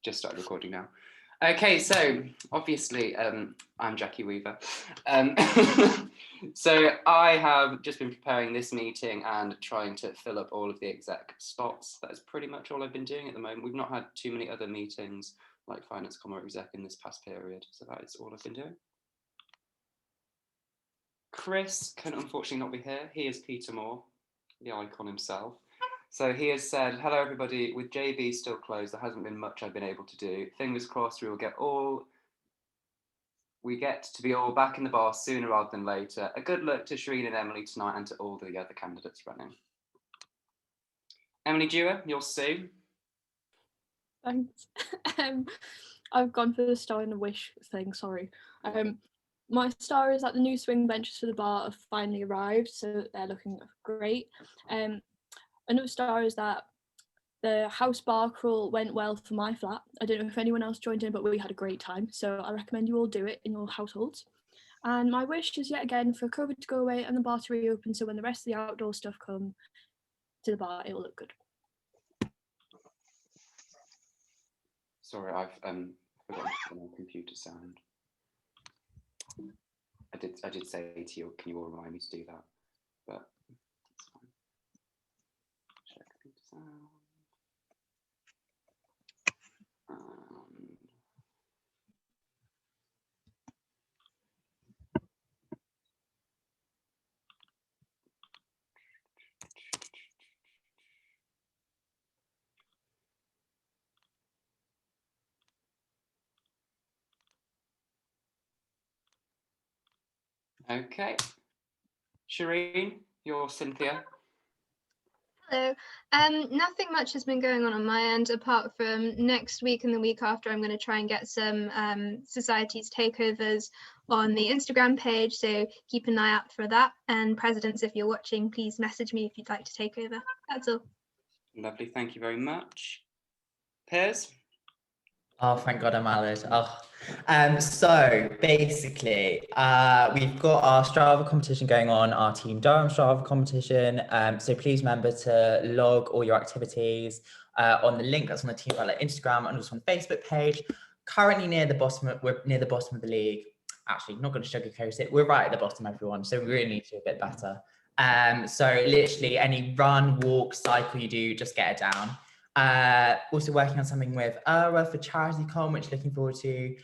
Just started recording now. Okay, so obviously I'm Jackie Weaver. So I have just been preparing this meeting and trying to fill up all of the exec spots. That is pretty much all I've been doing at the moment. We've not had too many other meetings like Finance, Comma, Exec in this past period. So that is all I've been doing. Chris can unfortunately not be here. He is Peter Moore, the icon himself. So he has said, hello everybody, with JB still closed, there hasn't been much I've been able to do. Fingers crossed we get to be all back in the bar sooner rather than later. A good luck to Shireen and Emily tonight and to all the other candidates running. Emily Dewar, you're Sue. Thanks. I've gone for the star and the wish thing, sorry. My star is that the new swing benches for the bar have finally arrived, so they're looking great. Another star is that the house bar crawl went well for my flat. I don't know if anyone else joined in, but we had a great time. So I recommend you all do it in your households. And my wish is yet again for COVID to go away and the bar to reopen. So when the rest of the outdoor stuff come to the bar, it will look good. Sorry, I've forgotten to put on computer sound. I did say to you, can you all remind me to do that? But that's fine. Check computer sound. Okay. Shireen, you're Cynthia. Hello. Nothing much has been going on my end apart from next week and the week after. I'm going to try and get some societies takeovers on the Instagram page, so keep an eye out for that. And presidents, if you're watching, please message me if you'd like to take over. That's all. Lovely, thank you very much. Piers? Oh, thank God I'm valid. So basically, we've got our Strava competition going on, our Team Durham Strava competition. So please remember to log all your activities on the link that's on the Team Violet Instagram and also on the Facebook page. Currently we're near the bottom of the league. Actually, not going to sugarcoat it. We're right at the bottom, everyone. So we really need to do a bit better. So literally any run, walk, cycle you do, just get it down. Also working on something with for CharityCon, which looking forward to.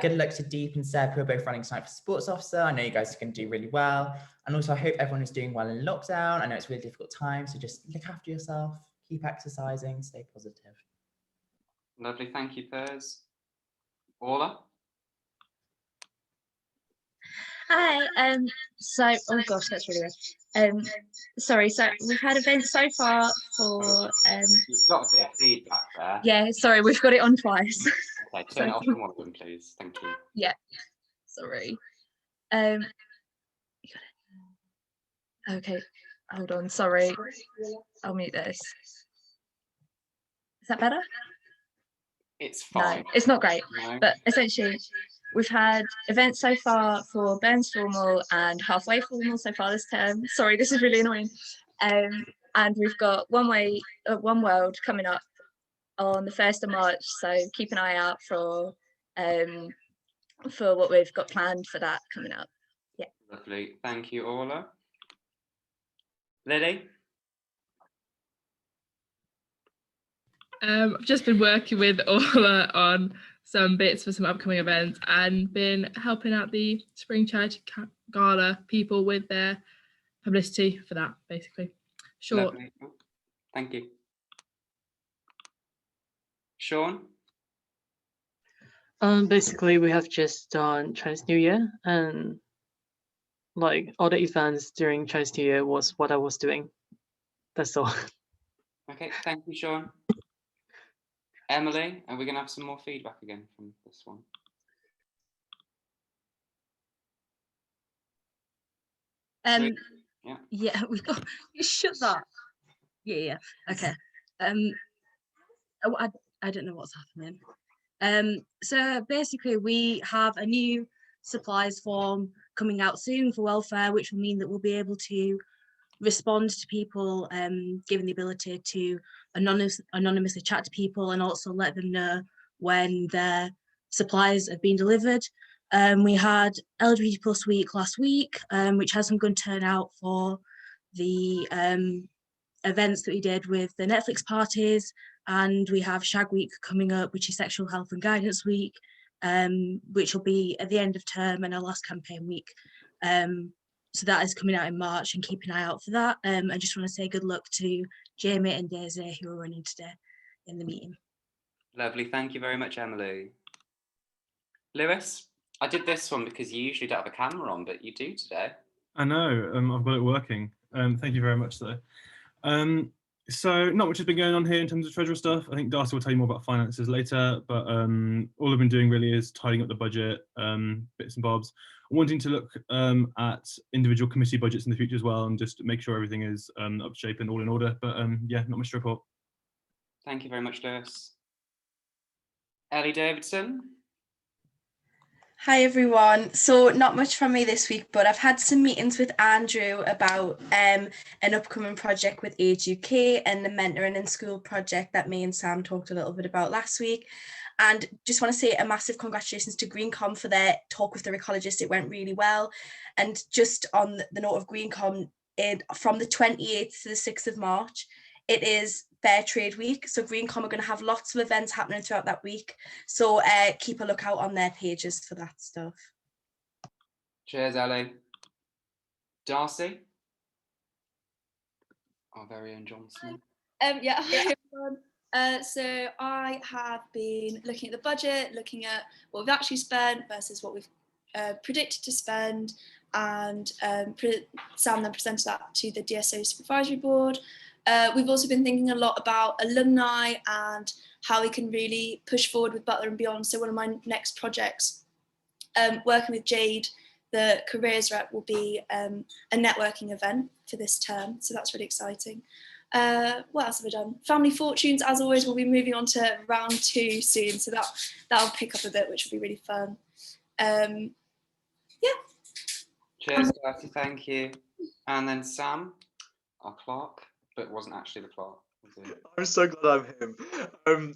Good luck to Deep and Seb, who are both running tonight for Sports Officer. I know you guys are going to do really well. And also I hope everyone is doing well in lockdown. I know it's a really difficult time, so just look after yourself, keep exercising, stay positive. Lovely, thank you, Piers. Orla? Hi, so, oh gosh, that's really weird. Sorry, so we've had events so far for... You've got a bit of feedback there. Yeah, sorry, we've got it on twice. Okay, turn it off on one of them, please. Thank you. Yeah, sorry. Okay, hold on, sorry. I'll mute this. Is that better? It's fine. No, it's not great, No. but essentially, we've had events so far for Burns Formal and Halfway Formal so far this term. Sorry, this is really annoying. And we've got One World coming up on the 1st of March. So keep an eye out for what we've got planned for that coming up. Yeah. Lovely. Thank you, Orla. Lily? I've just been working with Orla on some bits for some upcoming events and been helping out the Spring Charity Gala people with their publicity for that, basically. Short. Lovely. Thank you. Sean? Basically, we have just done Chinese New Year, and like all the events during Chinese New Year was what I was doing. That's all. Okay, thank you, Sean. Emily, and we're going to have some more feedback again from this one. Yeah, we've got. You shut that. Yeah. Okay. I don't know what's happening. So basically, we have a new supplies form coming out soon for welfare, which will mean that we'll be able to respond to people, given the ability to anonymously chat to people and also let them know when their supplies have been delivered. We had LGBT Plus Week last week, which had some good turnout for the events that we did with the Netflix parties, and we have Shag Week coming up, which is Sexual Health and Guidance Week, which will be at the end of term and our last campaign week. So that is coming out in March, and keep an eye out for that. I just want to say good luck to Jamie and Daisy, who are running today in the meeting. Lovely, thank you very much, Emily. Lewis, I did this one because you usually don't have a camera on, but you do today. I know, I've got it working. Thank you very much, though. So not much has been going on here in terms of treasurer stuff. I think Darcy will tell you more about finances later, but all I've been doing really is tidying up the budget, bits and bobs, wanting to look at individual committee budgets in the future as well, and just make sure everything is up to shape and all in order. But yeah, not much to report. Thank you very much, Lewis. Ellie Davidson. Hi everyone. So not much from me this week, but I've had some meetings with Andrew about an upcoming project with Age UK and the mentoring in school project that me and Sam talked a little bit about last week. And just want to say a massive congratulations to GreenCom for their talk with the ecologist. It went really well. And just on the note of GreenCom, from the 28th to the 6th of March, it is Fair Trade Week. So GreenCom are going to have lots of events happening throughout that week. So keep a lookout on their pages for that stuff. Cheers, Ellie. Darcy? Our very own Johnson. Yeah, hi everyone. So I have been looking at the budget, looking at what we've actually spent versus what we've predicted to spend, and Sam then presented that to the DSO Supervisory Board. We've also been thinking a lot about alumni and how we can really push forward with Butler and Beyond. So one of my next projects, working with Jade, the careers rep, will be a networking event for this term. So that's really exciting. What else have I done? Family Fortunes, as always, we'll be moving on to round 2 soon. So that'll pick up a bit, which will be really fun. Yeah. Cheers, Darcy, thank you. And then Sam, our clerk. But it wasn't actually the clerk, was it? I'm so glad I'm him.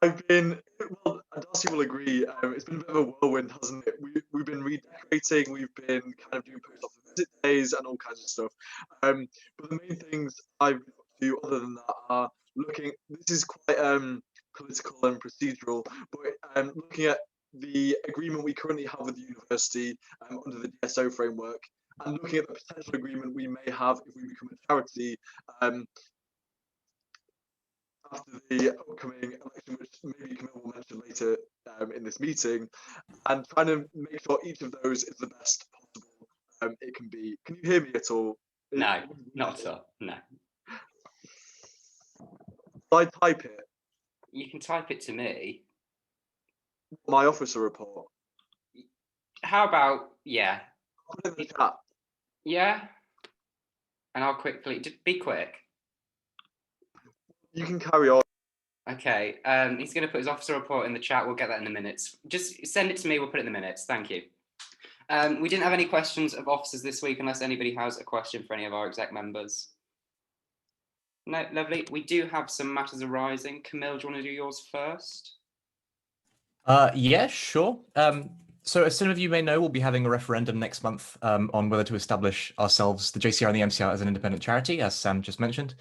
I've been, well, Darcy will agree, it's been a bit of a whirlwind, hasn't it? We've been redecorating, we've been kind of doing post office visit days and all kinds of stuff. But the main things I've do other than that are looking, this is quite political and procedural, but looking at the agreement we currently have with the university under the DSO framework, and looking at the potential agreement we may have if we become a charity after the upcoming election, which maybe Kamil will mention later in this meeting, and trying to make sure each of those is the best possible it can be. Can you hear me at all? No, not at all, no. Will I type it? You can type it to me. My officer report. How about, yeah. Put it in the chat. Yeah, and I'll quickly, be quick. You can carry on. Okay, he's going to put his officer report in the chat. We'll get that in the minutes. Just send it to me, we'll put it in the minutes. Thank you. We didn't have any questions of officers this week, unless anybody has a question for any of our exec members. No, lovely. We do have some matters arising. Kamil, do you want to do yours first? Yeah, sure. So as some of you may know, we'll be having a referendum next month on whether to establish ourselves, the JCR and the MCR, as an independent charity, as Sam just mentioned.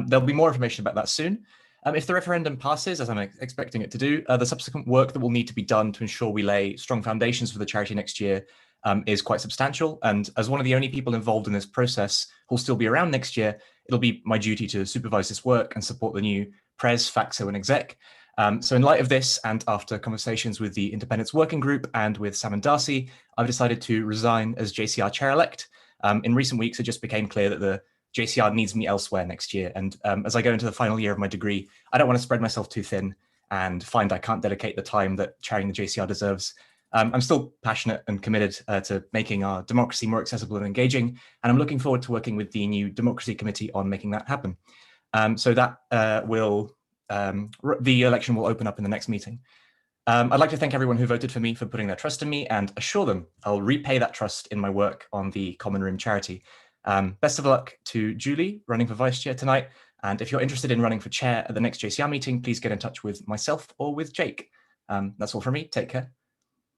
There'll be more information about that soon. If the referendum passes, as I'm expecting it to do, the subsequent work that will need to be done to ensure we lay strong foundations for the charity next year is quite substantial. And as one of the only people involved in this process who'll still be around next year, it'll be my duty to supervise this work and support the new Pres, Faxo and Exec. So in light of this, and after conversations with the Independence Working Group and with Sam and Darcy, I've decided to resign as JCR Chair-elect. In recent weeks, it just became clear that the JCR needs me elsewhere next year. And as I go into the final year of my degree, I don't want to spread myself too thin and find I can't dedicate the time that chairing the JCR deserves. I'm still passionate and committed to making our democracy more accessible and engaging, and I'm looking forward to working with the new Democracy Committee on making that happen. So that the election will open up in the next meeting. I'd like to thank everyone who voted for me for putting their trust in me and assure them I'll repay that trust in my work on the Common Room charity. Best of luck to Julie running for Vice Chair tonight. And if you're interested in running for chair at the next JCR meeting, please get in touch with myself or with Jake. That's all from me. Take care.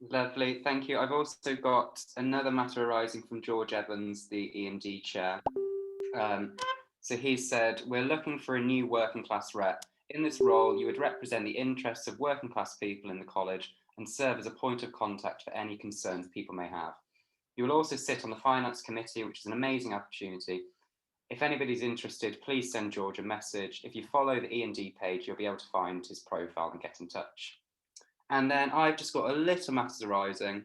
Lovely, thank you. I've also got another matter arising from George Evans, the E&D chair. So he said, we're looking for a new working class rep. In this role, you would represent the interests of working class people in the college and serve as a point of contact for any concerns people may have. You will also sit on the finance committee, which is an amazing opportunity. If anybody's interested, please send George a message. If you follow the E&D page, you'll be able to find his profile and get in touch. And then I've just got a little matters arising.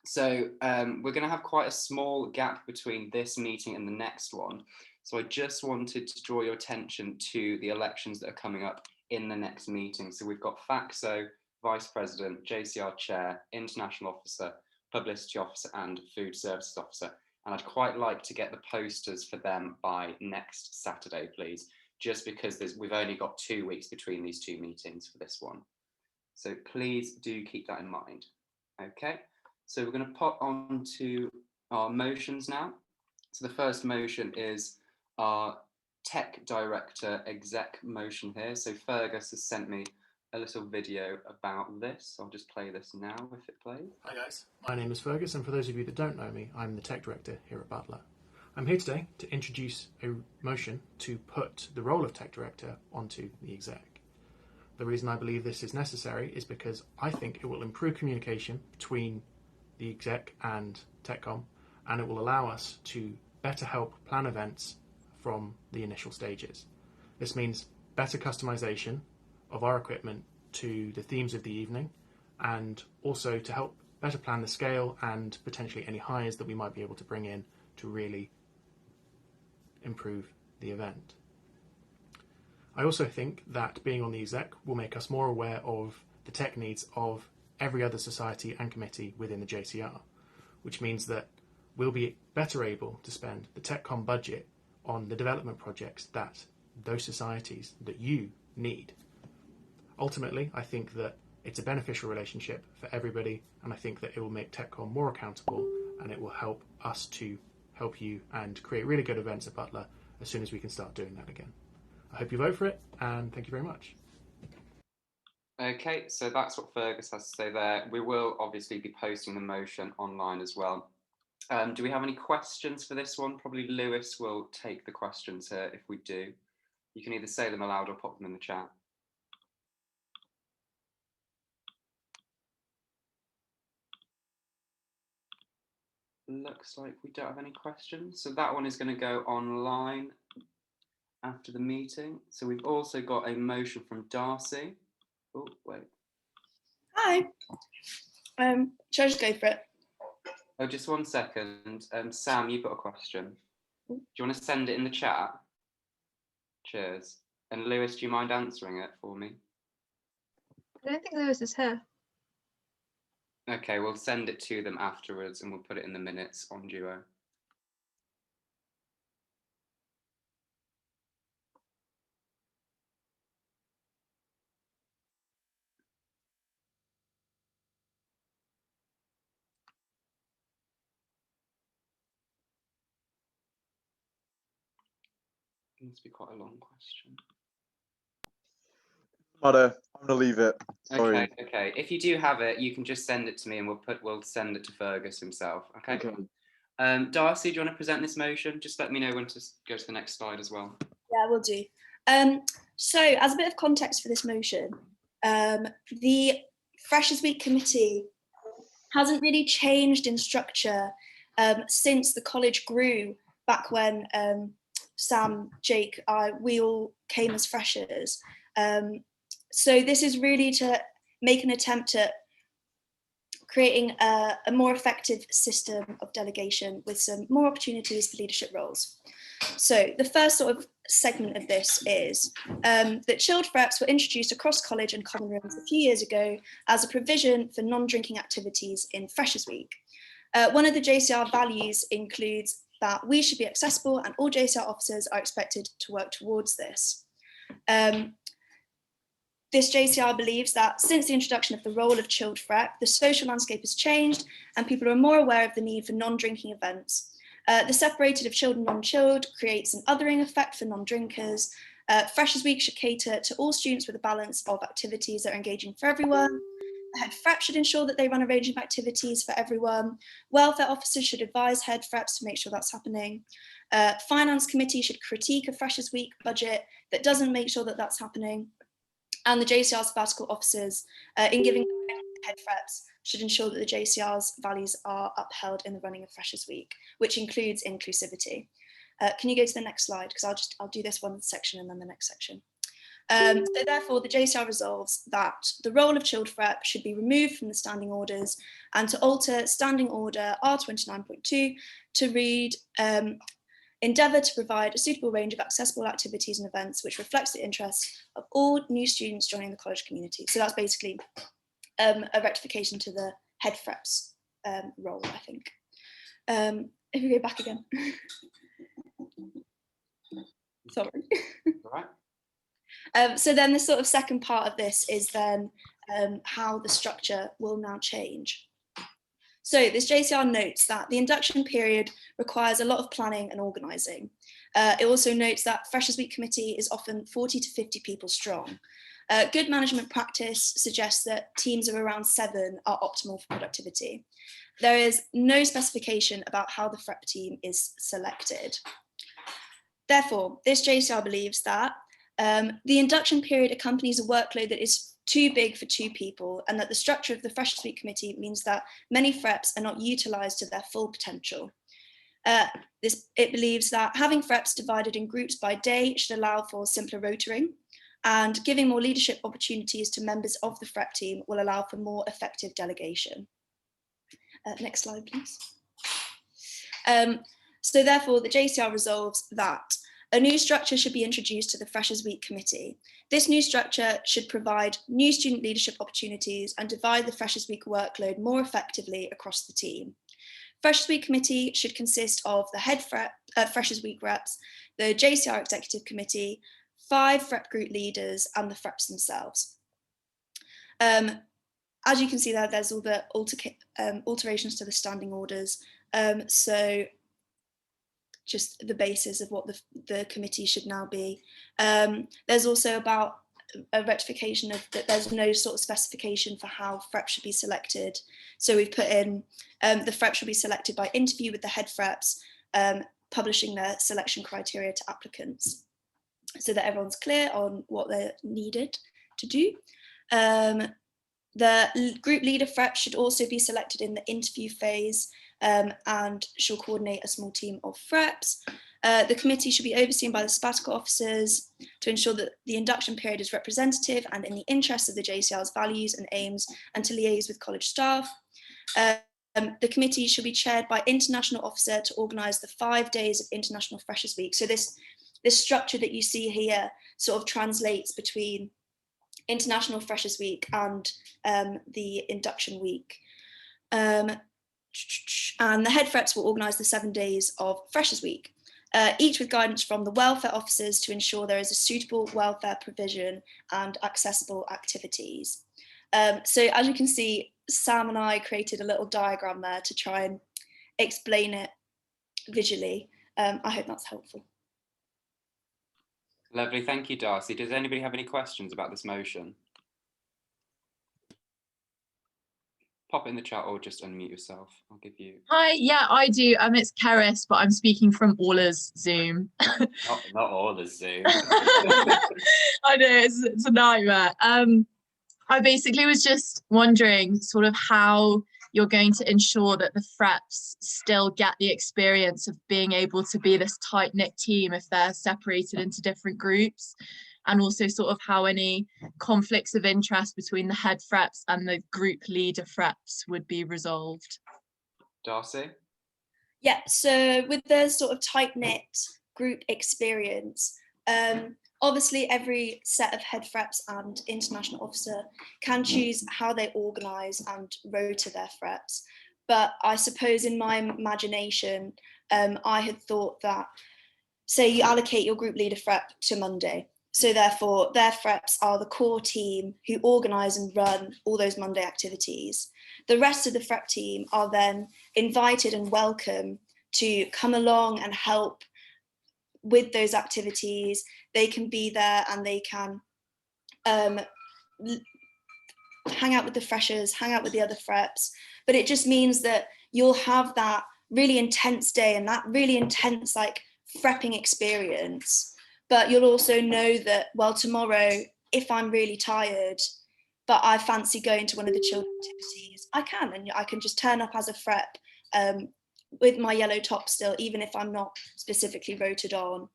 So we're going to have quite a small gap between this meeting and the next one. So I just wanted to draw your attention to the elections that are coming up in the next meeting. So we've got FACSO, Vice President, JCR Chair, International Officer, Publicity Officer and Food Services Officer. And I'd quite like to get the posters for them by next Saturday, please, just because we've only got 2 weeks between these two meetings for this one. So please do keep that in mind. Okay, so we're going to pop on to our motions now. So the first motion is our Tech Director exec motion here. So Fergus has sent me a little video about this. I'll just play this now if it plays. Hi guys, my name is Fergus, and for those of you that don't know me, I'm the Tech Director here at Butler. I'm here today to introduce a motion to put the role of Tech Director onto the exec. The reason I believe this is necessary is because I think it will improve communication between the exec and TechCom, and it will allow us to better help plan events from the initial stages. This means better customization of our equipment to the themes of the evening, and also to help better plan the scale and potentially any hires that we might be able to bring in to really improve the event. I also think that being on the exec will make us more aware of the tech needs of every other society and committee within the JCR, which means that we'll be better able to spend the TechCom budget on the development projects that those societies that you need. Ultimately, I think that it's a beneficial relationship for everybody, and I think that it will make TechCom more accountable, and it will help us to help you and create really good events at Butler as soon as we can start doing that again. I hope you vote for it, and thank you very much. Okay, so that's what Fergus has to say there. We will obviously be posting the motion online as well. Do we have any questions for this one? Probably Lewis will take the questions here if we do. You can either say them aloud or pop them in the chat. Looks like we don't have any questions. So that one is going to go online after the meeting. So we've also got a motion from Darcy. Oh, wait. Hi. Shall I just go for it? Oh, just 1 second. Sam, you've got a question. Do you want to send it in the chat? Cheers. And Lewis, do you mind answering it for me? I don't think Lewis is here. Okay, we'll send it to them afterwards and we'll put it in the minutes on Duo. It must be quite a long question. Matter. I'm gonna leave it. Sorry. Okay. If you do have it, you can just send it to me and we'll send it to Fergus himself. Okay. Darcy, do you want to present this motion? Just let me know when to go to the next slide as well. Yeah, we'll do. So as a bit of context for this motion, the Freshers Week committee hasn't really changed in structure since the college grew back when Sam, Jake, we all came as freshers. So this is really to make an attempt at creating a more effective system of delegation with some more opportunities for leadership roles. So the first sort of segment of this is that chilled reps were introduced across college and common rooms a few years ago as a provision for non-drinking activities in Freshers Week. One of the JCR values includes that we should be accessible and all JCR officers are expected to work towards this. This JCR believes that since the introduction of the role of chilled rep, the social landscape has changed and people are more aware of the need for non-drinking events. The separated of chilled and non-chilled creates an othering effect for non-drinkers. Freshers Week should cater to all students with a balance of activities that are engaging for everyone. Head FREP should ensure that they run a range of activities for everyone. Welfare officers should advise head FREPs to make sure that's happening. Finance committee should critique a Freshers Week budget that doesn't make sure that that's happening. And the JCR sabbatical officers, in giving head FREPs, should ensure that the JCR's values are upheld in the running of Freshers Week, which includes inclusivity. Can you go to the next slide? Because I'll do this one section and then the next section. So therefore, the JCR resolves that the role of chilled FREP should be removed from the standing orders and to alter standing order R29.2 to read, endeavour to provide a suitable range of accessible activities and events which reflects the interests of all new students joining the college community. So that's basically a rectification to the head FREP's role, I think. If we go back again. Sorry. All right. So then the sort of second part of this is then how the structure will now change. So this JCR notes that the induction period requires a lot of planning and organising. It also notes that Freshers Week committee is often 40 to 50 people strong. Good management practice suggests that teams of around 7 are optimal for productivity. There is no specification about how the FREP team is selected. Therefore, this JCR believes that the induction period accompanies a workload that is too big for 2 people, and that the structure of the Freshers Week committee means that many FREPs are not utilised to their full potential. It believes that having FREPs divided in groups by day should allow for simpler rotoring, and giving more leadership opportunities to members of the FREP team will allow for more effective delegation. Next slide, please. So therefore, the JCR resolves that a new structure should be introduced to the Freshers Week committee. This new structure should provide new student leadership opportunities and divide the Freshers Week workload more effectively across the team. Freshers Week committee should consist of the head Freshers Week reps, the JCR executive committee, 5 FREP group leaders, and the FREPs themselves. As you can see there, there's all the alterations to the standing orders. So just the basis of what the committee should now be. There's also about a rectification of that there's no sort of specification for how FREP should be selected. So we've put in the FREP should be selected by interview with the head FREPs, publishing their selection criteria to applicants so that everyone's clear on what they're needed to do. The group leader FREP should also be selected in the interview phase, and she'll coordinate a small team of FREPs. The committee should be overseen by the sabbatical officers to ensure that the induction period is representative and in the interest of the JCR's values and aims, and to liaise with college staff. The committee should be chaired by international officer to organise the 5 days of International Freshers Week. So this structure that you see here sort of translates between International Freshers Week and the induction week. And the head FREPs will organise the 7 days of Freshers Week, each with guidance from the welfare officers to ensure there is a suitable welfare provision and accessible activities. So as you can see, Sam and I created a little diagram there to try and explain it visually. I hope that's helpful. Lovely, thank you, Darcy. Does anybody have any questions about this motion? Pop it in the chat or just unmute yourself. I'll give you. Hi, yeah, I do. It's Keris, but I'm speaking from Ola's Zoom. not Ola's Zoom. I know, it's a nightmare. I basically was just wondering sort of how you're going to ensure that the FREPs still get the experience of being able to be this tight-knit team if they're separated into different groups, and also sort of how any conflicts of interest between the head FREPs and the group leader FREPs would be resolved. Darcy? Yeah, so with the sort of tight-knit group experience, obviously every set of head FREPs and international officer can choose how they organise and rota their FREPs. But I suppose in my imagination, I had thought that, say you allocate your group leader FREP to Monday. So therefore, their FREPs are the core team who organise and run all those Monday activities. The rest of the FREP team are then invited and welcome to come along and help with those activities. They can be there and they can hang out with the freshers, hang out with the other freps, but it just means that you'll have that really intense day and that really intense like frepping experience. But you'll also know that, well, tomorrow, if I'm really tired, but I fancy going to one of the children's activities, I can, and I can just turn up as a frep with my yellow top still, even if I'm not specifically voted on.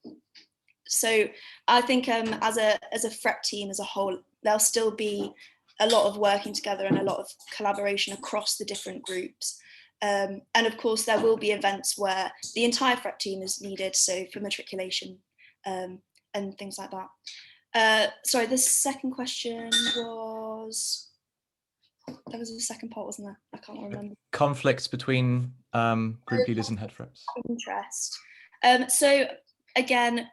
So I think as a frep team as a whole, there'll still be a lot of working together and a lot of collaboration across the different groups. And of course, there will be events where the entire frep team is needed, so for matriculation and things like that. Sorry, the second question was, there was a second part, wasn't there? I can't remember. Conflicts between group leaders and head freps. Interest. So again,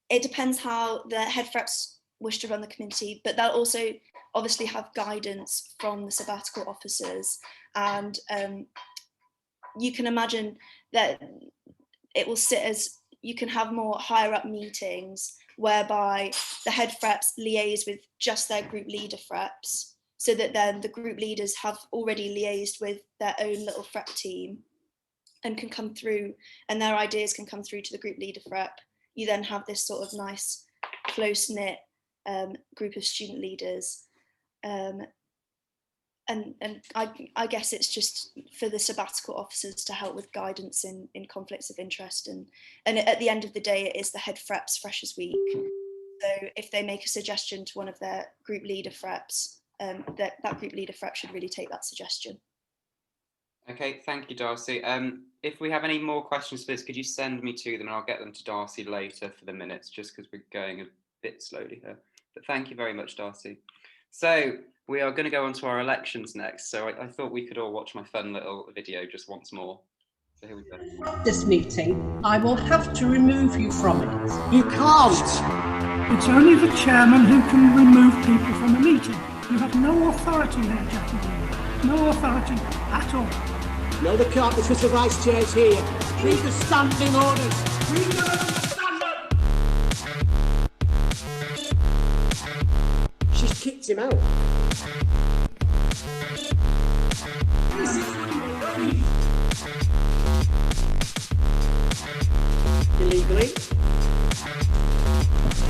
it depends how the head freps wish to run the committee, but they'll also obviously have guidance from the sabbatical officers, and you can imagine that it will sit as, you can have more higher up meetings whereby the head freps liaise with just their group leader freps, so that then the group leaders have already liaised with their own little frep team and can come through, and their ideas can come through to the group leader frep. You then have this sort of nice close-knit group of student leaders. And I guess it's just for the sabbatical officers to help with guidance in conflicts of interest. And at the end of the day, it is the head freps Freshers Week. So if they make a suggestion to one of their group leader freps, that group leader frep should really take that suggestion. Okay, thank you, Darcy. If we have any more questions for this, could you send me to them and I'll get them to Darcy later for the minutes, just because we're going a bit slowly here. But thank you very much, Darcy. So we are going to go on to our elections next. So I thought we could all watch my fun little video just once more. So here we go. This meeting, I will have to remove you from it. You can't. It's only the chairman who can remove people from a meeting. You have no authority there, gentlemen. No authority at all. No, they can't, because the vice chair's here. Read the standing orders. Read them and understand them. She's kicked him out. Illegally.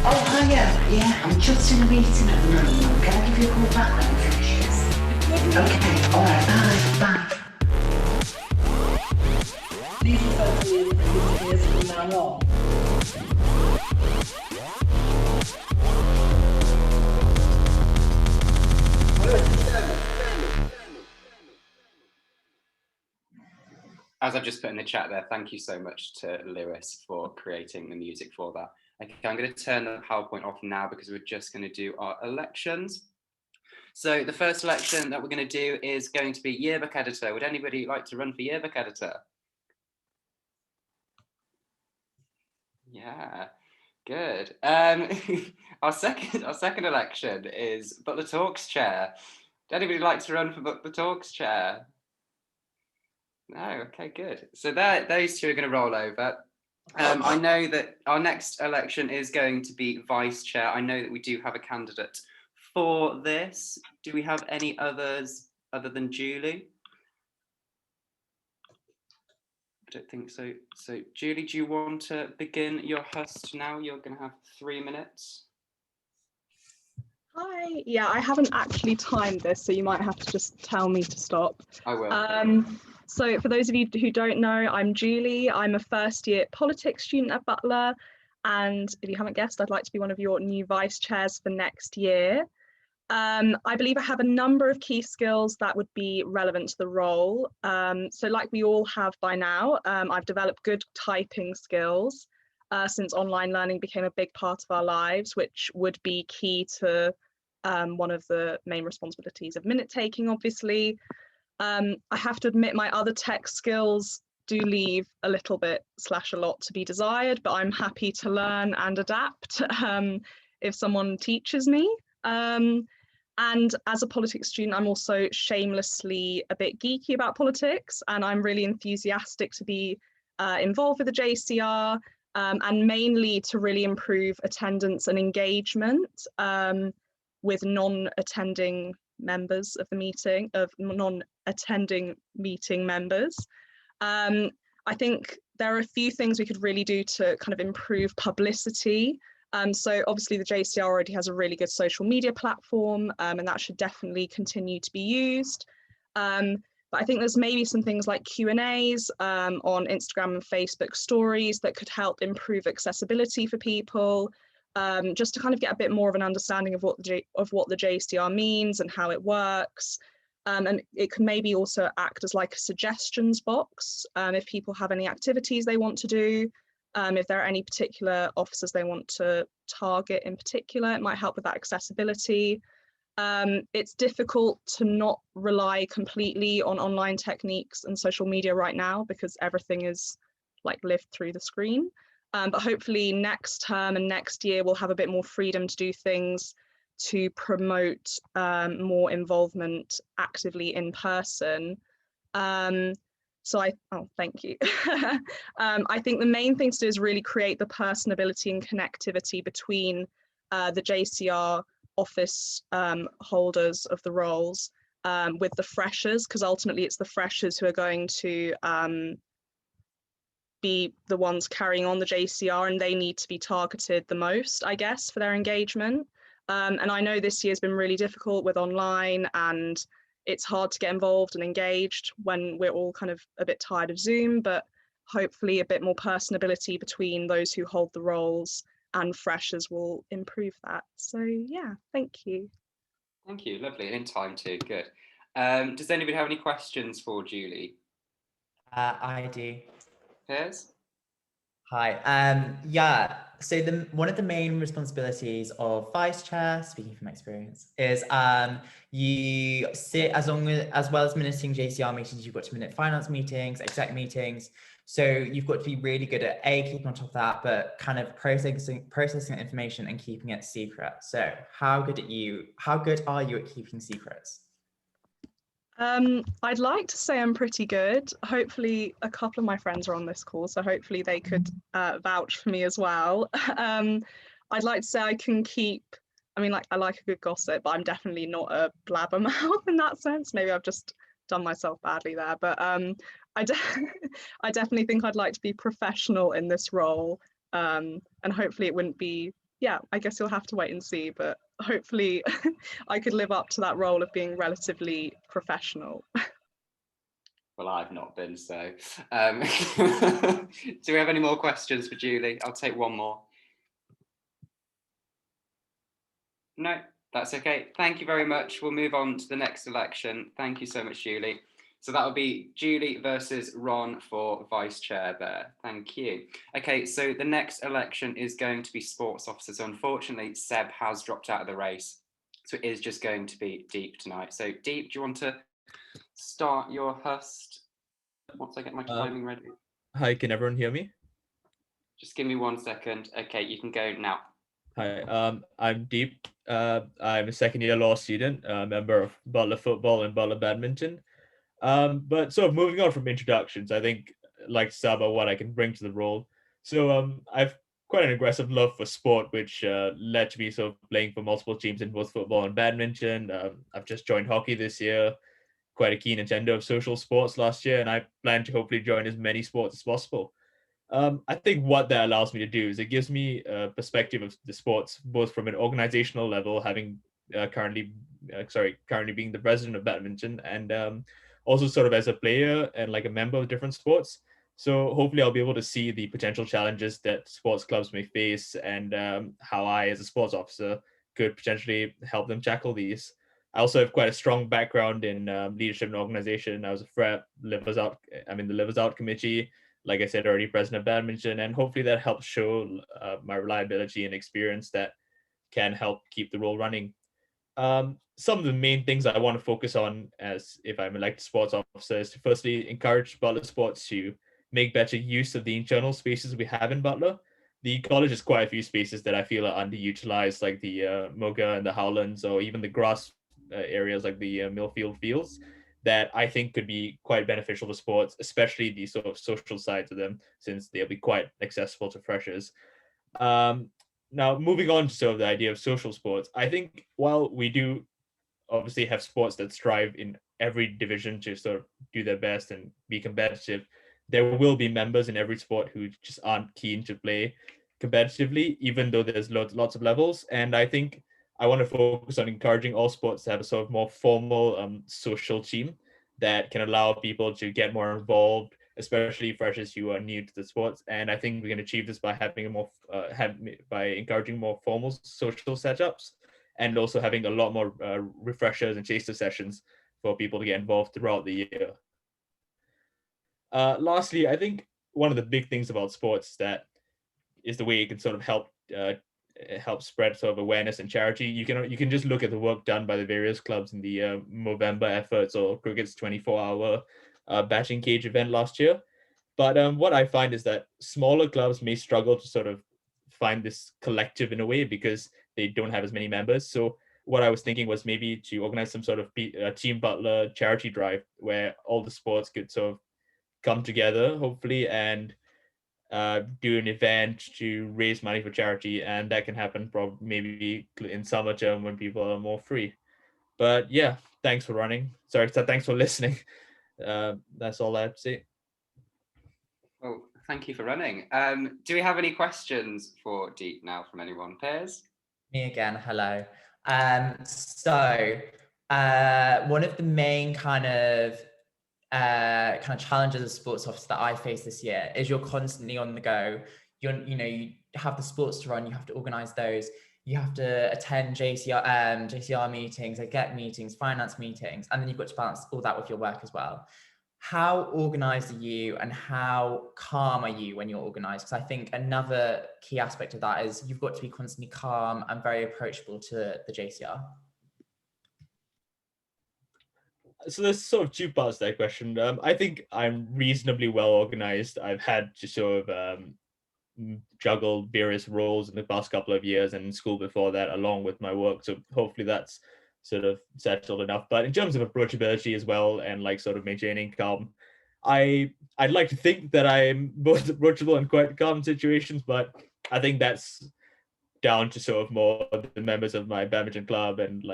Oh, hiya. Yeah, I'm just in a meeting at the moment. Can I give you a call back when it finishes? Okay, all right, bye, bye. These are totally independent from now on. As I've just put in the chat there, thank you so much to Lewis for creating the music for that. Okay, I'm going to turn the PowerPoint off now because we're just going to do our elections. So the first election that we're going to do is going to be yearbook editor. Would anybody like to run for yearbook editor? Yeah, good. Our second election is Butler Talks chair. Would anybody like to run for Butler Talks chair? No, okay, good. So those two are going to roll over. I know that our next election is going to be vice chair. I know that we do have a candidate for this. Do we have any others other than Julie? I don't think so. So Julie, do you want to begin your host now? You're going to have 3 minutes. Hi. Yeah, I haven't actually timed this, so you might have to just tell me to stop. I will. So for those of you who don't know, I'm Julie. I'm a first year politics student at Butler. And if you haven't guessed, I'd like to be one of your new vice chairs for next year. I believe I have a number of key skills that would be relevant to the role. So like we all have by now, I've developed good typing skills since online learning became a big part of our lives, which would be key to one of the main responsibilities of minute taking, obviously. I have to admit my other tech skills do leave a little bit / a lot to be desired, but I'm happy to learn and adapt if someone teaches me. And as a politics student, I'm also shamelessly a bit geeky about politics, and I'm really enthusiastic to be involved with the JCR and mainly to really improve attendance and engagement with non-attending non-members of the meeting, of non-attending meeting members. I think there are a few things we could really do to kind of improve publicity. So obviously the JCR already has a really good social media platform, and that should definitely continue to be used. But I think there's maybe some things like Q&As on Instagram and Facebook stories that could help improve accessibility for people, just to kind of get a bit more of an understanding of what the JCR means and how it works. And it can maybe also act as like a suggestions box if people have any activities they want to do, if there are any particular officers they want to target in particular, it might help with that accessibility. It's difficult to not rely completely on online techniques and social media right now because everything is like lived through the screen. But hopefully next term and next year we'll have a bit more freedom to do things to promote more involvement actively in person. Thank you. I think the main thing to do is really create the personability and connectivity between the JCR office holders of the roles with the freshers, because ultimately it's the freshers who are going to be the ones carrying on the JCR, and they need to be targeted the most, I guess, for their engagement. And I know this year's been really difficult with online, and it's hard to get involved and engaged when we're all kind of a bit tired of Zoom, but hopefully a bit more personability between those who hold the roles and freshers will improve that. So yeah, thank you. Thank you, lovely, and in time too, good. Does anybody have any questions for Julie? I do. Piers? Hi. Yeah. So one of the main responsibilities of vice chair, speaking from experience, is you sit as well as minuting JCR meetings. You've got to minute finance meetings, exec meetings. So you've got to be really good at keeping on top of that, but kind of processing information and keeping it secret. So how good are you at keeping secrets? I'd like to say I'm pretty good. Hopefully a couple of my friends are on this call, so hopefully they could vouch for me as well. I'd like to say I can keep, I like a good gossip, but I'm definitely not a blabbermouth in that sense. Maybe I've just done myself badly there, but I definitely think I'd like to be professional in this role, and hopefully it wouldn't be, yeah, I guess you'll have to wait and see, but hopefully I could live up to that role of being relatively professional. Well, I've not been, so. Do we have any more questions for Julie? I'll take one more. No, that's okay. Thank you very much. We'll move on to the next election. Thank you so much, Julie. So that will be Julie versus Ron for vice chair there. Thank you. Okay, so the next election is going to be sports officer. So unfortunately, Seb has dropped out of the race. So it is just going to be Deep tonight. So Deep, do you want to start your host once I get my timing ready? Hi, can everyone hear me? Just give me 1 second. Okay, you can go now. Hi, I'm Deep. I'm a second-year law student, a member of Butler Football and Butler Badminton. But sort of moving on from introductions, I think I'd like to start about what I can bring to the role. So I've quite an aggressive love for sport, which led to me sort of playing for multiple teams in both football and badminton. I've just joined hockey this year, quite a keen attender of social sports last year, and I plan to hopefully join as many sports as possible. I think what that allows me to do is it gives me a perspective of the sports, both from an organizational level, having currently being the president of badminton, and also sort of as a player and like a member of different sports. So hopefully I'll be able to see the potential challenges that sports clubs may face and how I, as a sports officer, could potentially help them tackle these. I also have quite a strong background in leadership and organization. I was a FREP, I'm in the Livers Out committee, like I said already, president of badminton, and hopefully that helps show my reliability and experience that can help keep the role running. Some of the main things I want to focus on as if I'm elected sports officer is to firstly encourage Butler sports to make better use of the internal spaces we have in Butler. The college has quite a few spaces that I feel are underutilized, like the Moga and the Howlands, or even the grass areas like the Millfield Fields, that I think could be quite beneficial for sports, especially the sort of social sides of them, since they'll be quite accessible to freshers. Now, moving on to sort of the idea of social sports, I think while we do obviously have sports that strive in every division to sort of do their best and be competitive, there will be members in every sport who just aren't keen to play competitively, even though there's lots of levels. And I think I want to focus on encouraging all sports to have a sort of more formal social team that can allow people to get more involved, especially freshers who are new to the sports. And I think we can achieve this by having a more by encouraging more formal social setups, and also having a lot more refreshers and chaser sessions for people to get involved throughout the year. Lastly, I think one of the big things about sports that is the way it can sort of help spread sort of awareness and charity. You can just look at the work done by the various clubs in the Movember efforts or cricket's 24-hour batting cage event last year. But what I find is that smaller clubs may struggle to sort of find this collective in a way because they don't have as many members. So what I was thinking was maybe to organize some sort of Team Butler charity drive where all the sports could sort of come together, hopefully, and do an event to raise money for charity, and that can happen probably maybe in summer term when people are more free. But yeah, thanks for thanks for listening. That's all I have to say. Well, thank you for running. Do we have any questions for Deep now from anyone? Piers? Me again, hello. So one of the main kind of challenges as a sports officer that I face this year is you're constantly on the go. You have the sports to run, you have to organize those, you have to attend JCR meetings, exec meetings, finance meetings, and then you've got to balance all that with your work as well. How organized are you and how calm are you when you're organized? Because I think another key aspect of that is you've got to be constantly calm and very approachable to the JCR. So there's sort of two parts to that question. I think I'm reasonably well organized. I've had to sort of juggle various roles in the past couple of years and in school before that, along with my work. So hopefully that's sort of settled enough. But in terms of approachability as well, and like sort of maintaining calm, I'd like to think that I'm both approachable and quite calm in situations, but I think that's down to sort of more the members of my badminton club and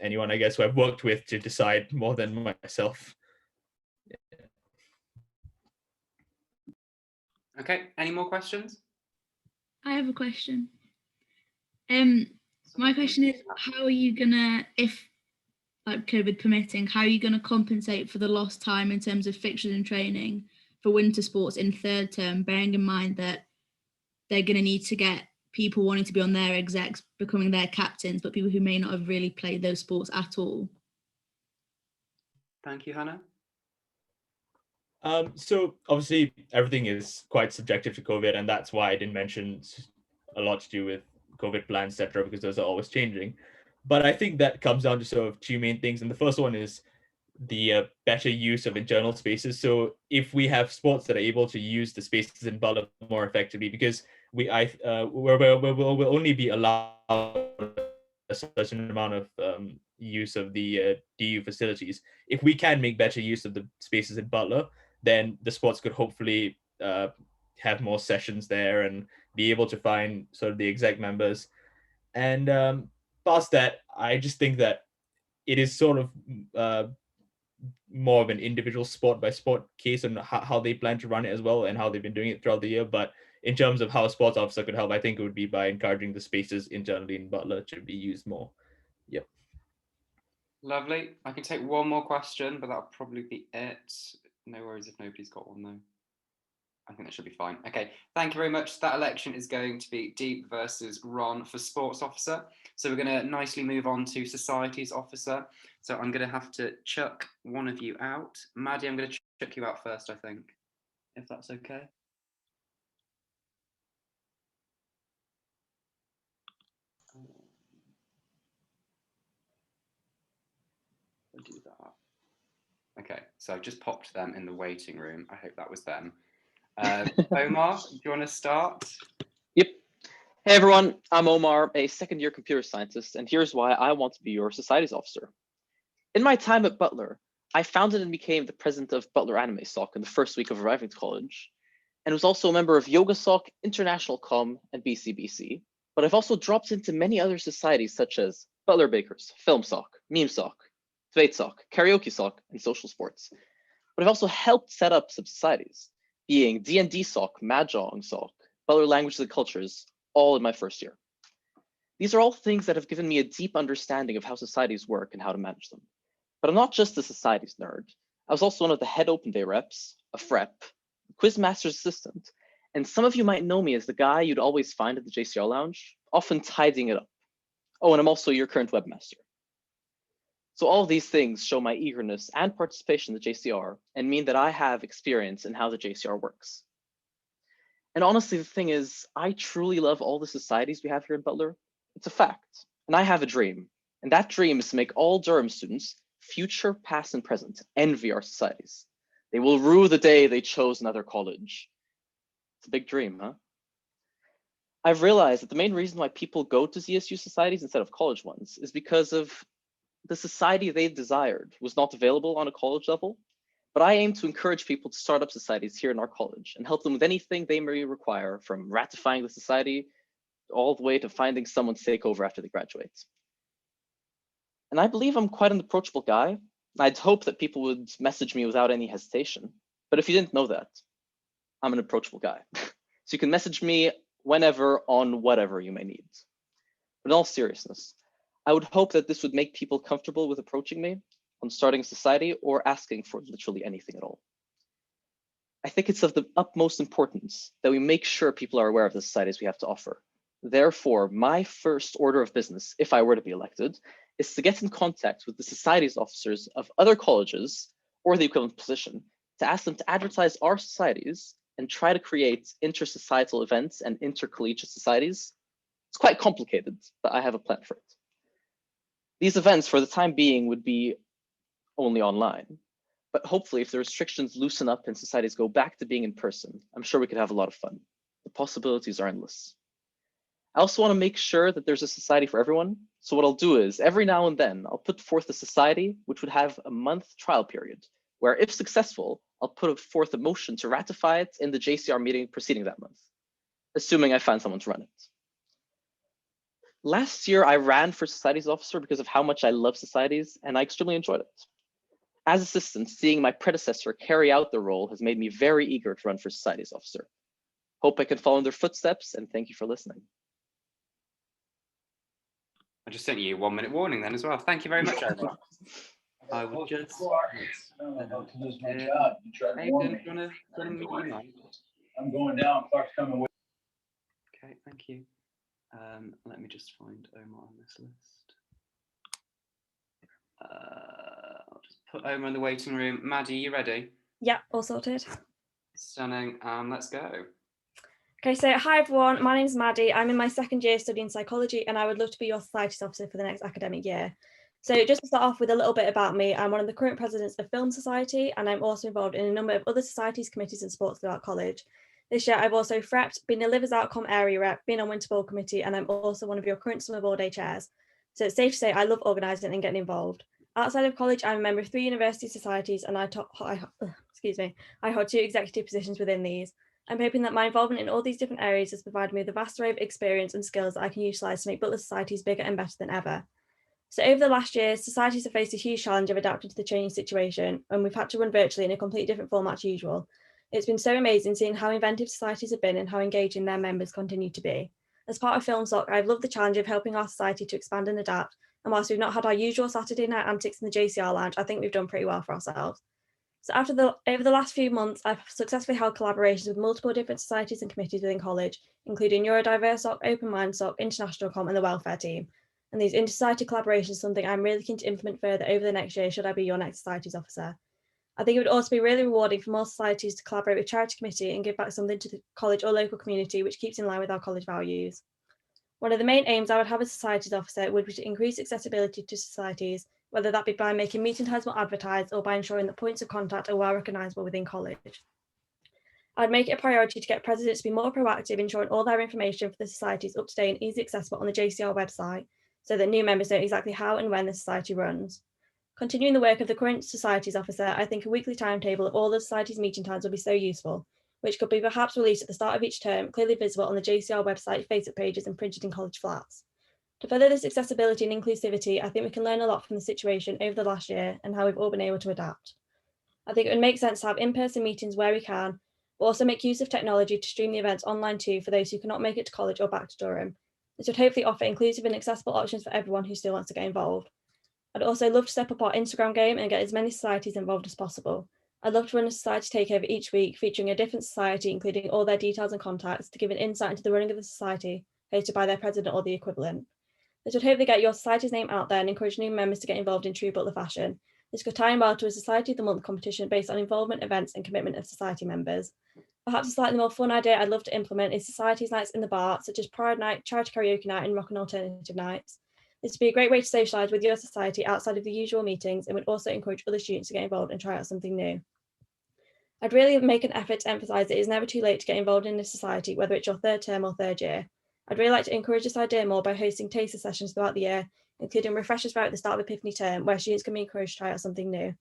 anyone, I guess, who I've worked with to decide more than myself. Okay, any more questions? I have a question. My question is, how are you gonna, if like COVID permitting, how are you gonna compensate for the lost time in terms of fixtures and training for winter sports in third term, bearing in mind that they're gonna need to get people wanting to be on their execs becoming their captains, but people who may not have really played those sports at all? Thank you, Hannah. So obviously everything is quite subjective to COVID, and that's why I didn't mention a lot to do with COVID plans, etc., because those are always changing. But I think that comes down to sort of two main things, and the first one is the better use of internal spaces. So if we have sports that are able to use the spaces in Butler more effectively, because we'll only be allowed a certain amount of use of the DU facilities. If we can make better use of the spaces in Butler, then the sports could hopefully have more sessions there and be able to find sort of the exec members. And past that, I just think that it is sort of more of an individual sport by sport case and how they plan to run it as well and how they've been doing it throughout the year. But in terms of how a sports officer could help, I think it would be by encouraging the spaces internally in Butler to be used more. Yep. Lovely. I can take one more question, but that'll probably be it. No worries if nobody's got one though. I think that should be fine. Okay, thank you very much. That election is going to be Deep versus Ron for Sports Officer. So we're going to nicely move on to Societies Officer. So I'm going to have to chuck one of you out. Maddie, I'm going to chuck you out first, I think, if that's okay. I'll do that. Okay, so I've just popped them in the waiting room. I hope that was them. Omar, do you want to start? Yep. Hey everyone, I'm Omar, a second-year computer scientist, and here's why I want to be your Societies Officer. In my time at Butler, I founded and became the president of Butler Anime Soc in the first week of arriving to college, and was also a member of Yoga Soc, International Com, and BCBC. but I've also dropped into many other societies such as Butler Bakers, Film Sock, Meme Sock, Debate Sock, Karaoke Sock, and Social Sports. But I've also helped set up some societies, being D&D Sock, Mahjong Sock, Butler Languages and Cultures, all in my first year. These are all things that have given me a deep understanding of how societies work and how to manage them. But I'm not just a societies nerd. I was also one of the head open day reps, a FREP, Quizmaster's assistant, and some of you might know me as the guy you'd always find at the JCR lounge, often tidying it up. Oh, and I'm also your current webmaster. So all of these things show my eagerness and participation in the JCR and mean that I have experience in how the JCR works. And honestly, the thing is, I truly love all the societies we have here in Butler. It's a fact. And I have a dream. And that dream is to make all Durham students, future, past, and present, envy our societies. They will rue the day they chose another college. It's a big dream, huh? I've realized that the main reason why people go to ZSU societies instead of college ones is because of the society they desired was not available on a college level. But I aim to encourage people to start up societies here in our college and help them with anything they may require, from ratifying the society all the way to finding someone to take over after they graduate. And I believe I'm quite an approachable guy. I'd hope that people would message me without any hesitation. But if you didn't know that, I'm an approachable guy. So you can message me whenever on whatever you may need. But in all seriousness, I would hope that this would make people comfortable with approaching me on starting a society or asking for literally anything at all. I think it's of the utmost importance that we make sure people are aware of the societies we have to offer. Therefore, my first order of business, if I were to be elected, is to get in contact with the societies officers of other colleges or the equivalent position to ask them to advertise our societies and try to create intersocietal events and intercollegiate societies. It's quite complicated, but I have a plan for it. These events, for the time being, would be only online. But hopefully, if the restrictions loosen up and societies go back to being in person, I'm sure we could have a lot of fun. The possibilities are endless. I also want to make sure that there's a society for everyone. So what I'll do is every now and then I'll put forth a society which would have a month trial period, where if successful, I'll put forth a motion to ratify it in the JCR meeting preceding that month, assuming I find someone to run it. Last year, I ran for societies officer because of how much I love societies, and I extremely enjoyed it. As assistant, seeing my predecessor carry out the role has made me very eager to run for societies officer. Hope I can follow in their footsteps, and thank you for listening. I just sent you a 1 minute warning then as well. Thank you very much, Omar. I would just. I'm going down. Clark's coming with. Okay, thank you. Let me just find Omar on this list. I'll just put Omar in the waiting room. Maddie, you ready? Yeah, all sorted. Stunning. Let's go. Okay, so hi everyone, my name is Maddie. I'm in my second year studying psychology and I would love to be your societies officer for the next academic year. So just to start off with a little bit about me, I'm one of the current presidents of Film Society and I'm also involved in a number of other societies, committees and sports throughout college. This year I've also FREP'd, been a Livers Outcome area rep, been on Winter Ball committee and I'm also one of your current summer ball day chairs. So it's safe to say I love organising and getting involved. Outside of college, I'm a member of 3 university societies and I hold 2 executive positions within these. I'm hoping that my involvement in all these different areas has provided me with a vast array of experience and skills that I can utilise to make Butler societies bigger and better than ever. So over the last year, societies have faced a huge challenge of adapting to the changing situation, and we've had to run virtually in a completely different format to usual. It's been so amazing seeing how inventive societies have been and how engaging their members continue to be. As part of Film Sock, I've loved the challenge of helping our society to expand and adapt, and whilst we've not had our usual Saturday night antics in the JCR lounge, I think we've done pretty well for ourselves. So over the last few months, I've successfully held collaborations with multiple different societies and committees within college, including Neurodiverse Soc, Open Mind Soc, International Com and the Welfare Team. And these inter-society collaborations is something I'm really keen to implement further over the next year should I be your next societies officer. I think it would also be really rewarding for more societies to collaborate with charity committee and give back something to the college or local community which keeps in line with our college values. One of the main aims I would have as societies officer would be to increase accessibility to societies, whether that be by making meeting times more advertised or by ensuring that points of contact are well recognisable within college. I'd make it a priority to get presidents to be more proactive, ensuring all their information for the society is up to date and easily accessible on the JCR website, so that new members know exactly how and when the society runs. Continuing the work of the current societies officer, I think a weekly timetable of all the society's meeting times would be so useful, which could be perhaps released at the start of each term, clearly visible on the JCR website, Facebook pages, and printed in college flats. To further this accessibility and inclusivity, I think we can learn a lot from the situation over the last year and how we've all been able to adapt. I think it would make sense to have in-person meetings where we can, but also make use of technology to stream the events online too for those who cannot make it to college or back to Durham. This would hopefully offer inclusive and accessible options for everyone who still wants to get involved. I'd also love to step up our Instagram game and get as many societies involved as possible. I'd love to run a society takeover each week featuring a different society, including all their details and contacts to give an insight into the running of the society, hosted by their president or the equivalent. This would hopefully get your society's name out there and encourage new members to get involved in true Butler fashion. This could tie in well to a Society of the Month competition based on involvement, events, and commitment of society members. Perhaps a slightly more fun idea I'd love to implement is societies nights in the bar, such as Pride Night, Charity Karaoke Night, and Rock and Alternative Nights. This would be a great way to socialise with your society outside of the usual meetings and would also encourage other students to get involved and try out something new. I'd really make an effort to emphasise that it is never too late to get involved in a society, whether it's your third term or third year. I'd really like to encourage this idea more by hosting taster sessions throughout the year, including refreshers right at the start of Epiphany term, where students can be encouraged to try out something new.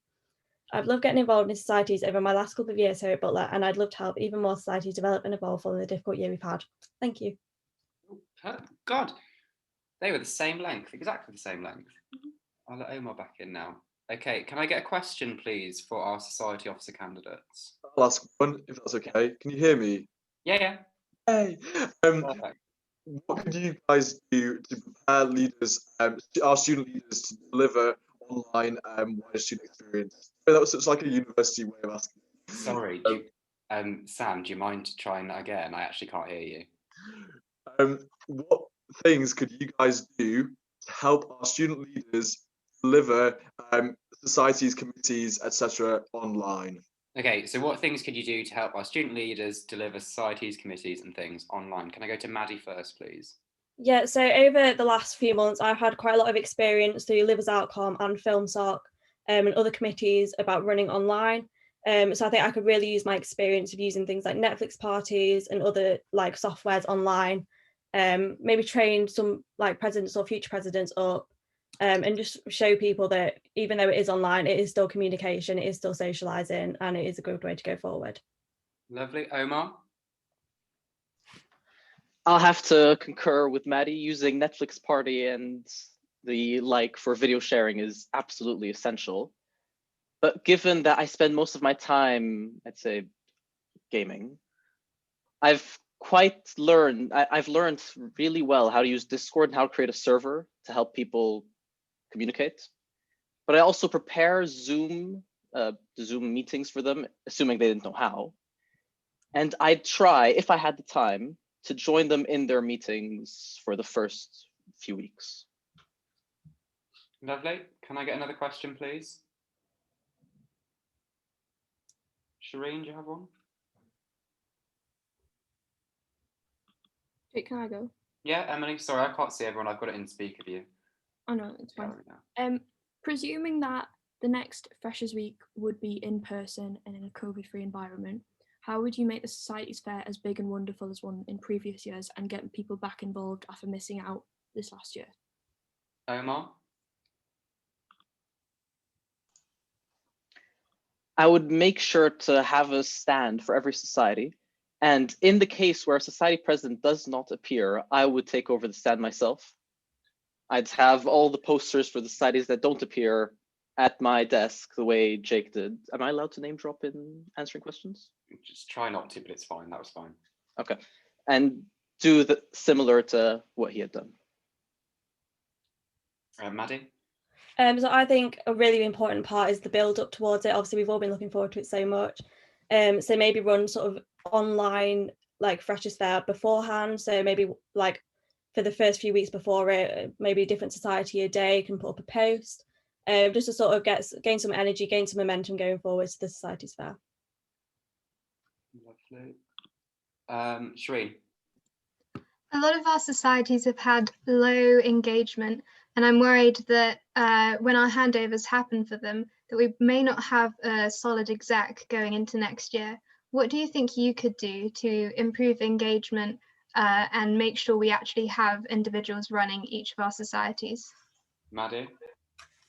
I've loved getting involved in societies over my last couple of years here at Butler, and I'd love to help even more societies develop and evolve following the difficult year we've had. Thank you. God, they were the same length, exactly the same length. I'll let Omar back in now. Okay, can I get a question, please, for our society officer candidates? I'll ask one, if that's okay. Can you hear me? Yeah. Hey. What could you guys do to prepare leaders, our student leaders, to deliver online wider student experience? That was such like a university way of asking. Sorry, Sam, do you mind trying that again? I actually can't hear you. What things could you guys do to help our student leaders deliver societies, committees, etc. online? Okay, so what things could you do to help our student leaders deliver societies, committees, and things online? Can I go to Maddie first, please? Yeah, so over the last few months, I've had quite a lot of experience through Livers Outcome and FilmSoc and other committees about running online. So I think I could really use my experience of using things like Netflix parties and other like softwares online. Maybe train some like presidents or future presidents up and just show people that even though it is online, it is still communication, it is still socializing, and it is a good way to go forward. Lovely. Omar? I'll have to concur with Maddie. Using Netflix Party and the like for video sharing is absolutely essential. But given that I spend most of my time, I'd say, gaming, I've learned really well how to use Discord and how to create a server to help people communicate. But I also prepare the Zoom meetings for them, assuming they didn't know how. And I'd try, if I had the time, to join them in their meetings for the first few weeks. Lovely. Can I get another question, please? Shireen, do you have one? Wait, can I go? Yeah, Emily, sorry, I can't see everyone. I've got it in speaker view. Oh no, it's fine. Presuming that the next Freshers Week would be in person and in a COVID-free environment, how would you make the Societies Fair as big and wonderful as one in previous years and get people back involved after missing out this last year? Omar? I would make sure to have a stand for every society. And in the case where a society president does not appear, I would take over the stand myself. I'd have all the posters for the societies that don't appear at my desk the way Jake did. Am I allowed to name drop in answering questions? Just try not to, but it's fine. That was fine. Okay. And do similar to what he had done. Maddie? So I think a really important part is the build up towards it. Obviously, we've all been looking forward to it so much. So maybe run sort of online like Freshers Fair beforehand. So maybe like for the first few weeks before it, maybe a different society a day can put up a post, just to sort of gain some energy, gain some momentum going forward to the Societies Fair. Lovely. Shireen? A lot of our societies have had low engagement, and I'm worried that when our handovers happen for them, that we may not have a solid exec going into next year. What do you think you could do to improve engagement and make sure we actually have individuals running each of our societies? Maddie?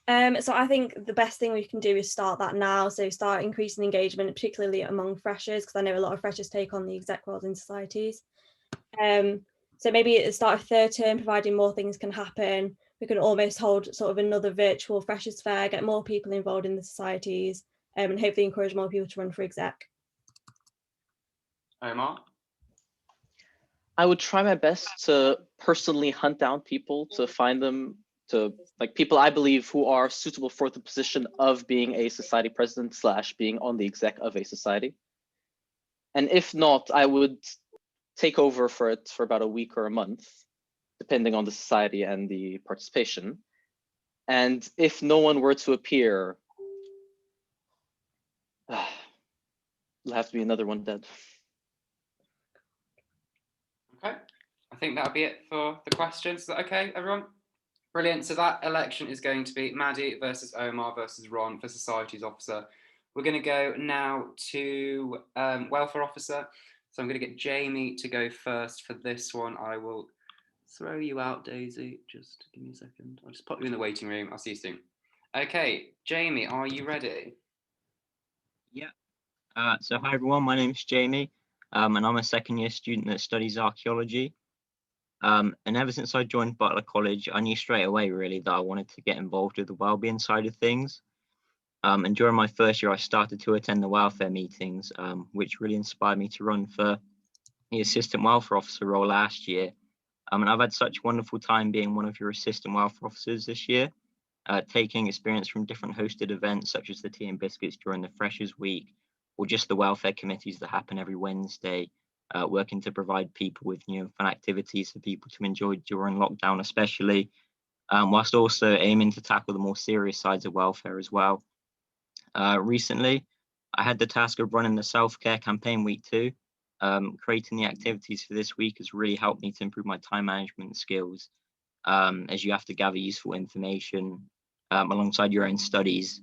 So I think the best thing we can do is start that now. So start increasing engagement, particularly among freshers, because I know a lot of freshers take on the exec roles in societies. So maybe at the start of third term, providing more things can happen, we can almost hold sort of another virtual freshers fair, get more people involved in the societies, and hopefully encourage more people to run for exec. Omar? I would try my best to personally hunt down people, to find them, to like people I believe who are suitable for the position of being a society president / being on the exec of a society. And if not, I would take over for it for about a week or a month, depending on the society and the participation. And if no one were to appear, there'll have to be another one dead. Okay, I think that'll be it for the questions. Is that okay, everyone? Brilliant. So that election is going to be Maddie versus Omar versus Ron for Societies Officer. We're going to go now to Welfare Officer. So I'm going to get Jamie to go first for this one. I will throw you out, Daisy. Just give me a second. I'll just pop you in the waiting room. I'll see you soon. Okay, Jamie, are you ready? Yeah. So hi everyone, my name is Jamie, and I'm a second year student that studies archaeology. And ever since I joined Butler College, I knew straight away really that I wanted to get involved with the wellbeing side of things. And during my first year, I started to attend the welfare meetings, which really inspired me to run for the assistant welfare officer role last year. And I've had such a wonderful time being one of your assistant welfare officers this year, taking experience from different hosted events such as the Tea and Biscuits during the Freshers Week, or just the welfare committees that happen every Wednesday, working to provide people with fun activities for people to enjoy during lockdown especially, whilst also aiming to tackle the more serious sides of welfare as well. Recently, I had the task of running the self-care campaign week 2. Creating the activities for this week has really helped me to improve my time management skills, as you have to gather useful information alongside your own studies.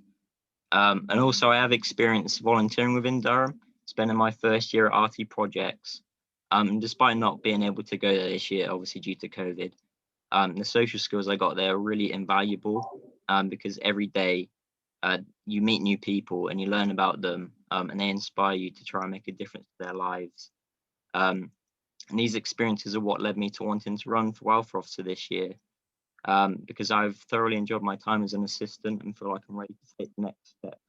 And also I have experience volunteering within Durham, spending my first year at RT Projects. Despite not being able to go there this year, obviously due to COVID, the social skills I got there are really invaluable, because every day you meet new people and you learn about them, and they inspire you to try and make a difference to their lives. And these experiences are what led me to wanting to run for welfare officer this year, because I've thoroughly enjoyed my time as an assistant and feel like I'm ready to take the next step.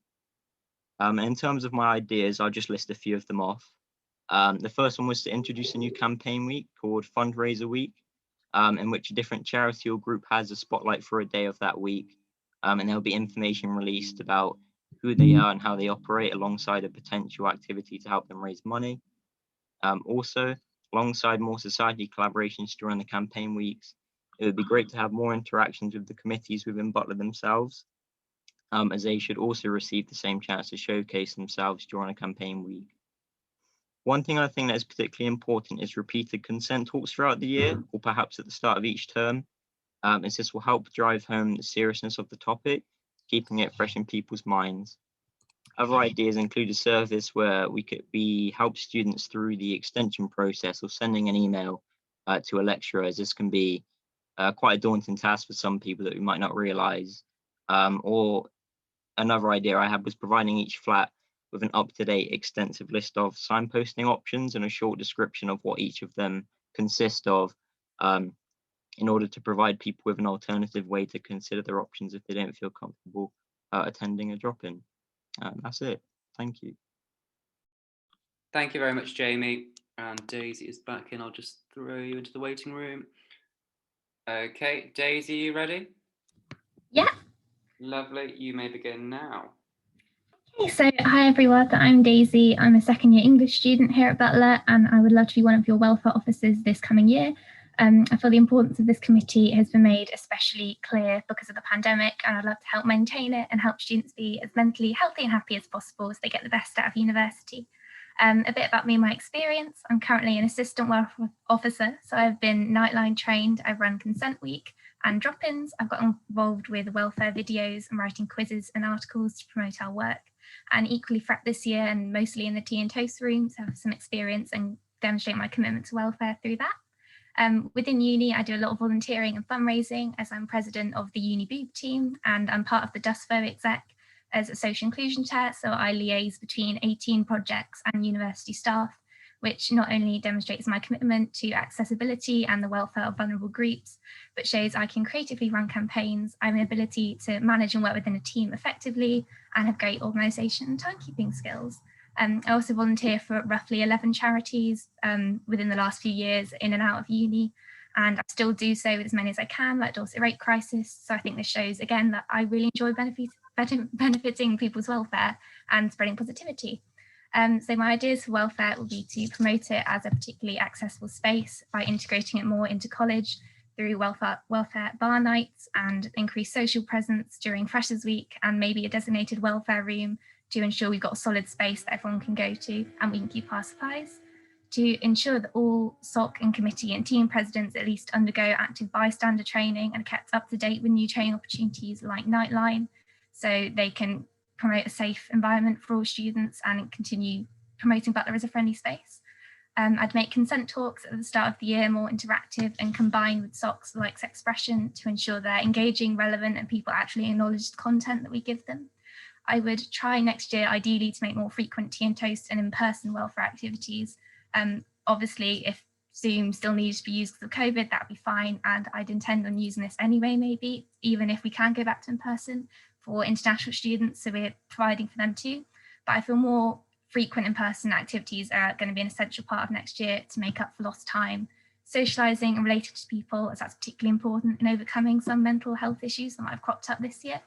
And in terms of my ideas, I'll just list a few of them off. The first one was to introduce a new campaign week called Fundraiser Week, in which a different charity or group has a spotlight for a day of that week. And there'll be information released about who they are and how they operate alongside a potential activity to help them raise money. Also, alongside more society collaborations during the campaign weeks, it would be great to have more interactions with the committees within Butler themselves, as they should also receive the same chance to showcase themselves during a campaign week. One thing I think that is particularly important is repeated consent talks throughout the year, or perhaps at the start of each term, as this will help drive home the seriousness of the topic, keeping it fresh in people's minds. Other ideas include a service where we help students through the extension process of sending an email to a lecturer, as this can be quite a daunting task for some people that we might not realise. Or another idea I had was providing each flat with an up-to-date extensive list of signposting options and a short description of what each of them consist of, in order to provide people with an alternative way to consider their options if they don't feel comfortable attending a drop-in. That's it. Thank you. Thank you very much, Jamie. And Daisy is back in. I'll just throw you into the waiting room. Okay, Daisy, you ready? Yeah. Lovely. You may begin now. Okay, so hi everyone, I'm Daisy. I'm a second year English student here at Butler, and I would love to be one of your welfare officers this coming year. I feel the importance of this committee has been made especially clear because of the pandemic, and I'd love to help maintain it and help students be as mentally healthy and happy as possible as they get the best out of university. A bit about me and my experience. I'm currently an assistant welfare officer, so I've been Nightline trained, I've run Consent Week and drop-ins. I've got involved with welfare videos and writing quizzes and articles to promote our work. And equally FREP this year and mostly in the tea and toast rooms, have some experience and demonstrate my commitment to welfare through that. Within uni, I do a lot of volunteering and fundraising as I'm president of the Uni Boob team, and I'm part of the DUSFO exec as a social inclusion chair. So I liaise between 18 projects and university staff, which not only demonstrates my commitment to accessibility and the welfare of vulnerable groups, but shows I can creatively run campaigns. I have an ability to manage and work within a team effectively and have great organisation and timekeeping skills. I also volunteer for roughly 11 charities within the last few years in and out of uni, and I still do so with as many as I can, like Dorset Rate Crisis. So I think this shows again that I really enjoy benefiting people's welfare and spreading positivity. So my ideas for welfare will be to promote it as a particularly accessible space by integrating it more into college through welfare bar nights and increased social presence during Freshers Week, and maybe a designated welfare room to ensure we've got a solid space that everyone can go to and we can keep our supplies. To ensure that all SOC and committee and team presidents at least undergo active bystander training and are kept up to date with new training opportunities like Nightline, so they can promote a safe environment for all students and continue promoting Butler as a friendly space. I'd make consent talks at the start of the year more interactive and combine with SOCs like expression to ensure they're engaging, relevant, and people actually acknowledge the content that we give them. I would try next year, ideally, to make more frequent tea and toast and in-person welfare activities. Obviously, if Zoom still needs to be used because of COVID, that would be fine. And I'd intend on using this anyway, maybe, even if we can go back to in-person for international students. So we're providing for them too. But I feel more frequent in-person activities are going to be an essential part of next year to make up for lost time. Socialising and relating to people, as that's particularly important in overcoming some mental health issues that might have cropped up this year.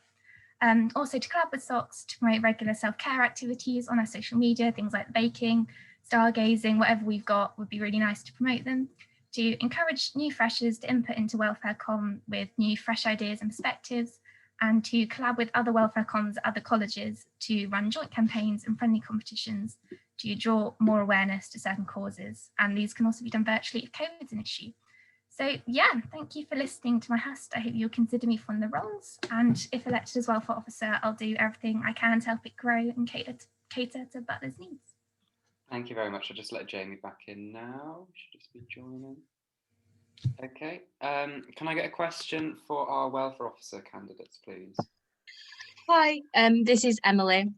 Also to collab with SOCs to promote regular self-care activities on our social media, things like baking, stargazing, whatever we've got would be really nice to promote them. To encourage new freshers to input into welfare com with new fresh ideas and perspectives, and to collab with other welfare comms at other colleges to run joint campaigns and friendly competitions to draw more awareness to certain causes. And these can also be done virtually if COVID is an issue. So yeah, thank you for listening to my host. I hope you'll consider me for one of the roles. And if elected as welfare officer, I'll do everything I can to help it grow and cater to Butler's needs. Thank you very much. I'll just let Jamie back in now. Should just be joining. Okay. Can I get a question for our welfare officer candidates, please? Hi, this is Emily.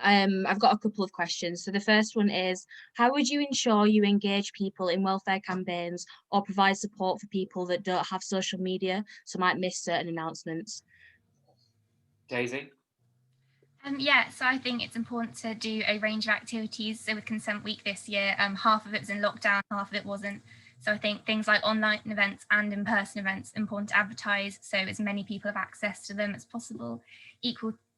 I've got a couple of questions. So the first one is, how would you ensure you engage people in welfare campaigns or provide support for people that don't have social media, so might miss certain announcements? Daisy? Yeah, so I think it's important to do a range of activities. So with Consent Week this year, half of it was in lockdown, half of it wasn't. So I think things like online events and in-person events are important to advertise so as many people have access to them as possible.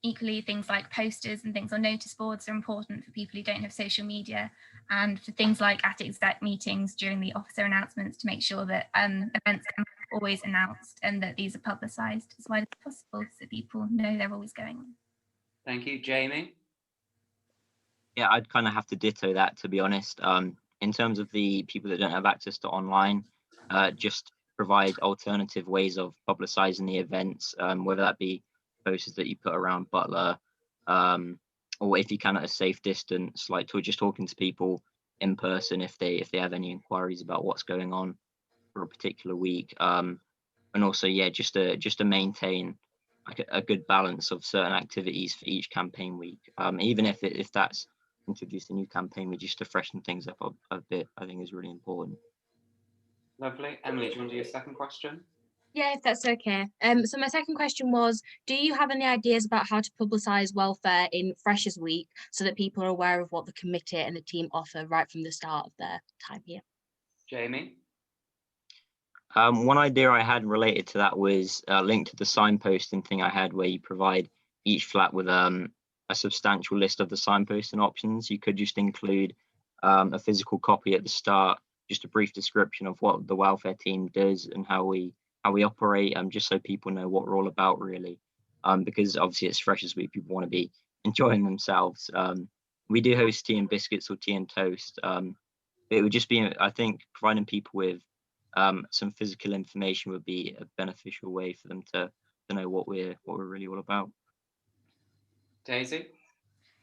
Equally, things like posters and things on notice boards are important for people who don't have social media, and for things like at exec meetings during the officer announcements to make sure that events can be always announced and that these are publicised as wide as possible so people know they're always going on. Thank you. Jamie? Yeah, I'd kind of have to ditto that, to be honest. In terms of the people that don't have access to online, just provide alternative ways of publicising the events, whether that be posters that you put around Butler, or if you can at a safe distance, like just talking to people in person if they have any inquiries about what's going on for a particular week, and also just to maintain like a good balance of certain activities for each campaign week, even if that's introduce a new campaign week, just to freshen things up a bit, I think is really important. Lovely. Emily, do you want to do your second question? Yeah, if that's okay. So my second question was, do you have any ideas about how to publicise welfare in Freshers Week so that people are aware of what the committee and the team offer right from the start of their time here? Jamie? One idea I had related to that was linked to the signposting thing I had, where you provide each flat with a substantial list of the signposting options. You could just include a physical copy at the start, just a brief description of what the welfare team does and how we operate, just so people know what we're all about, really. Because obviously it's Freshers Week, people want to be enjoying themselves. We do host tea and biscuits or tea and toast. It would just be, I think, providing people with some physical information would be a beneficial way for them to know what we're really all about. Daisy?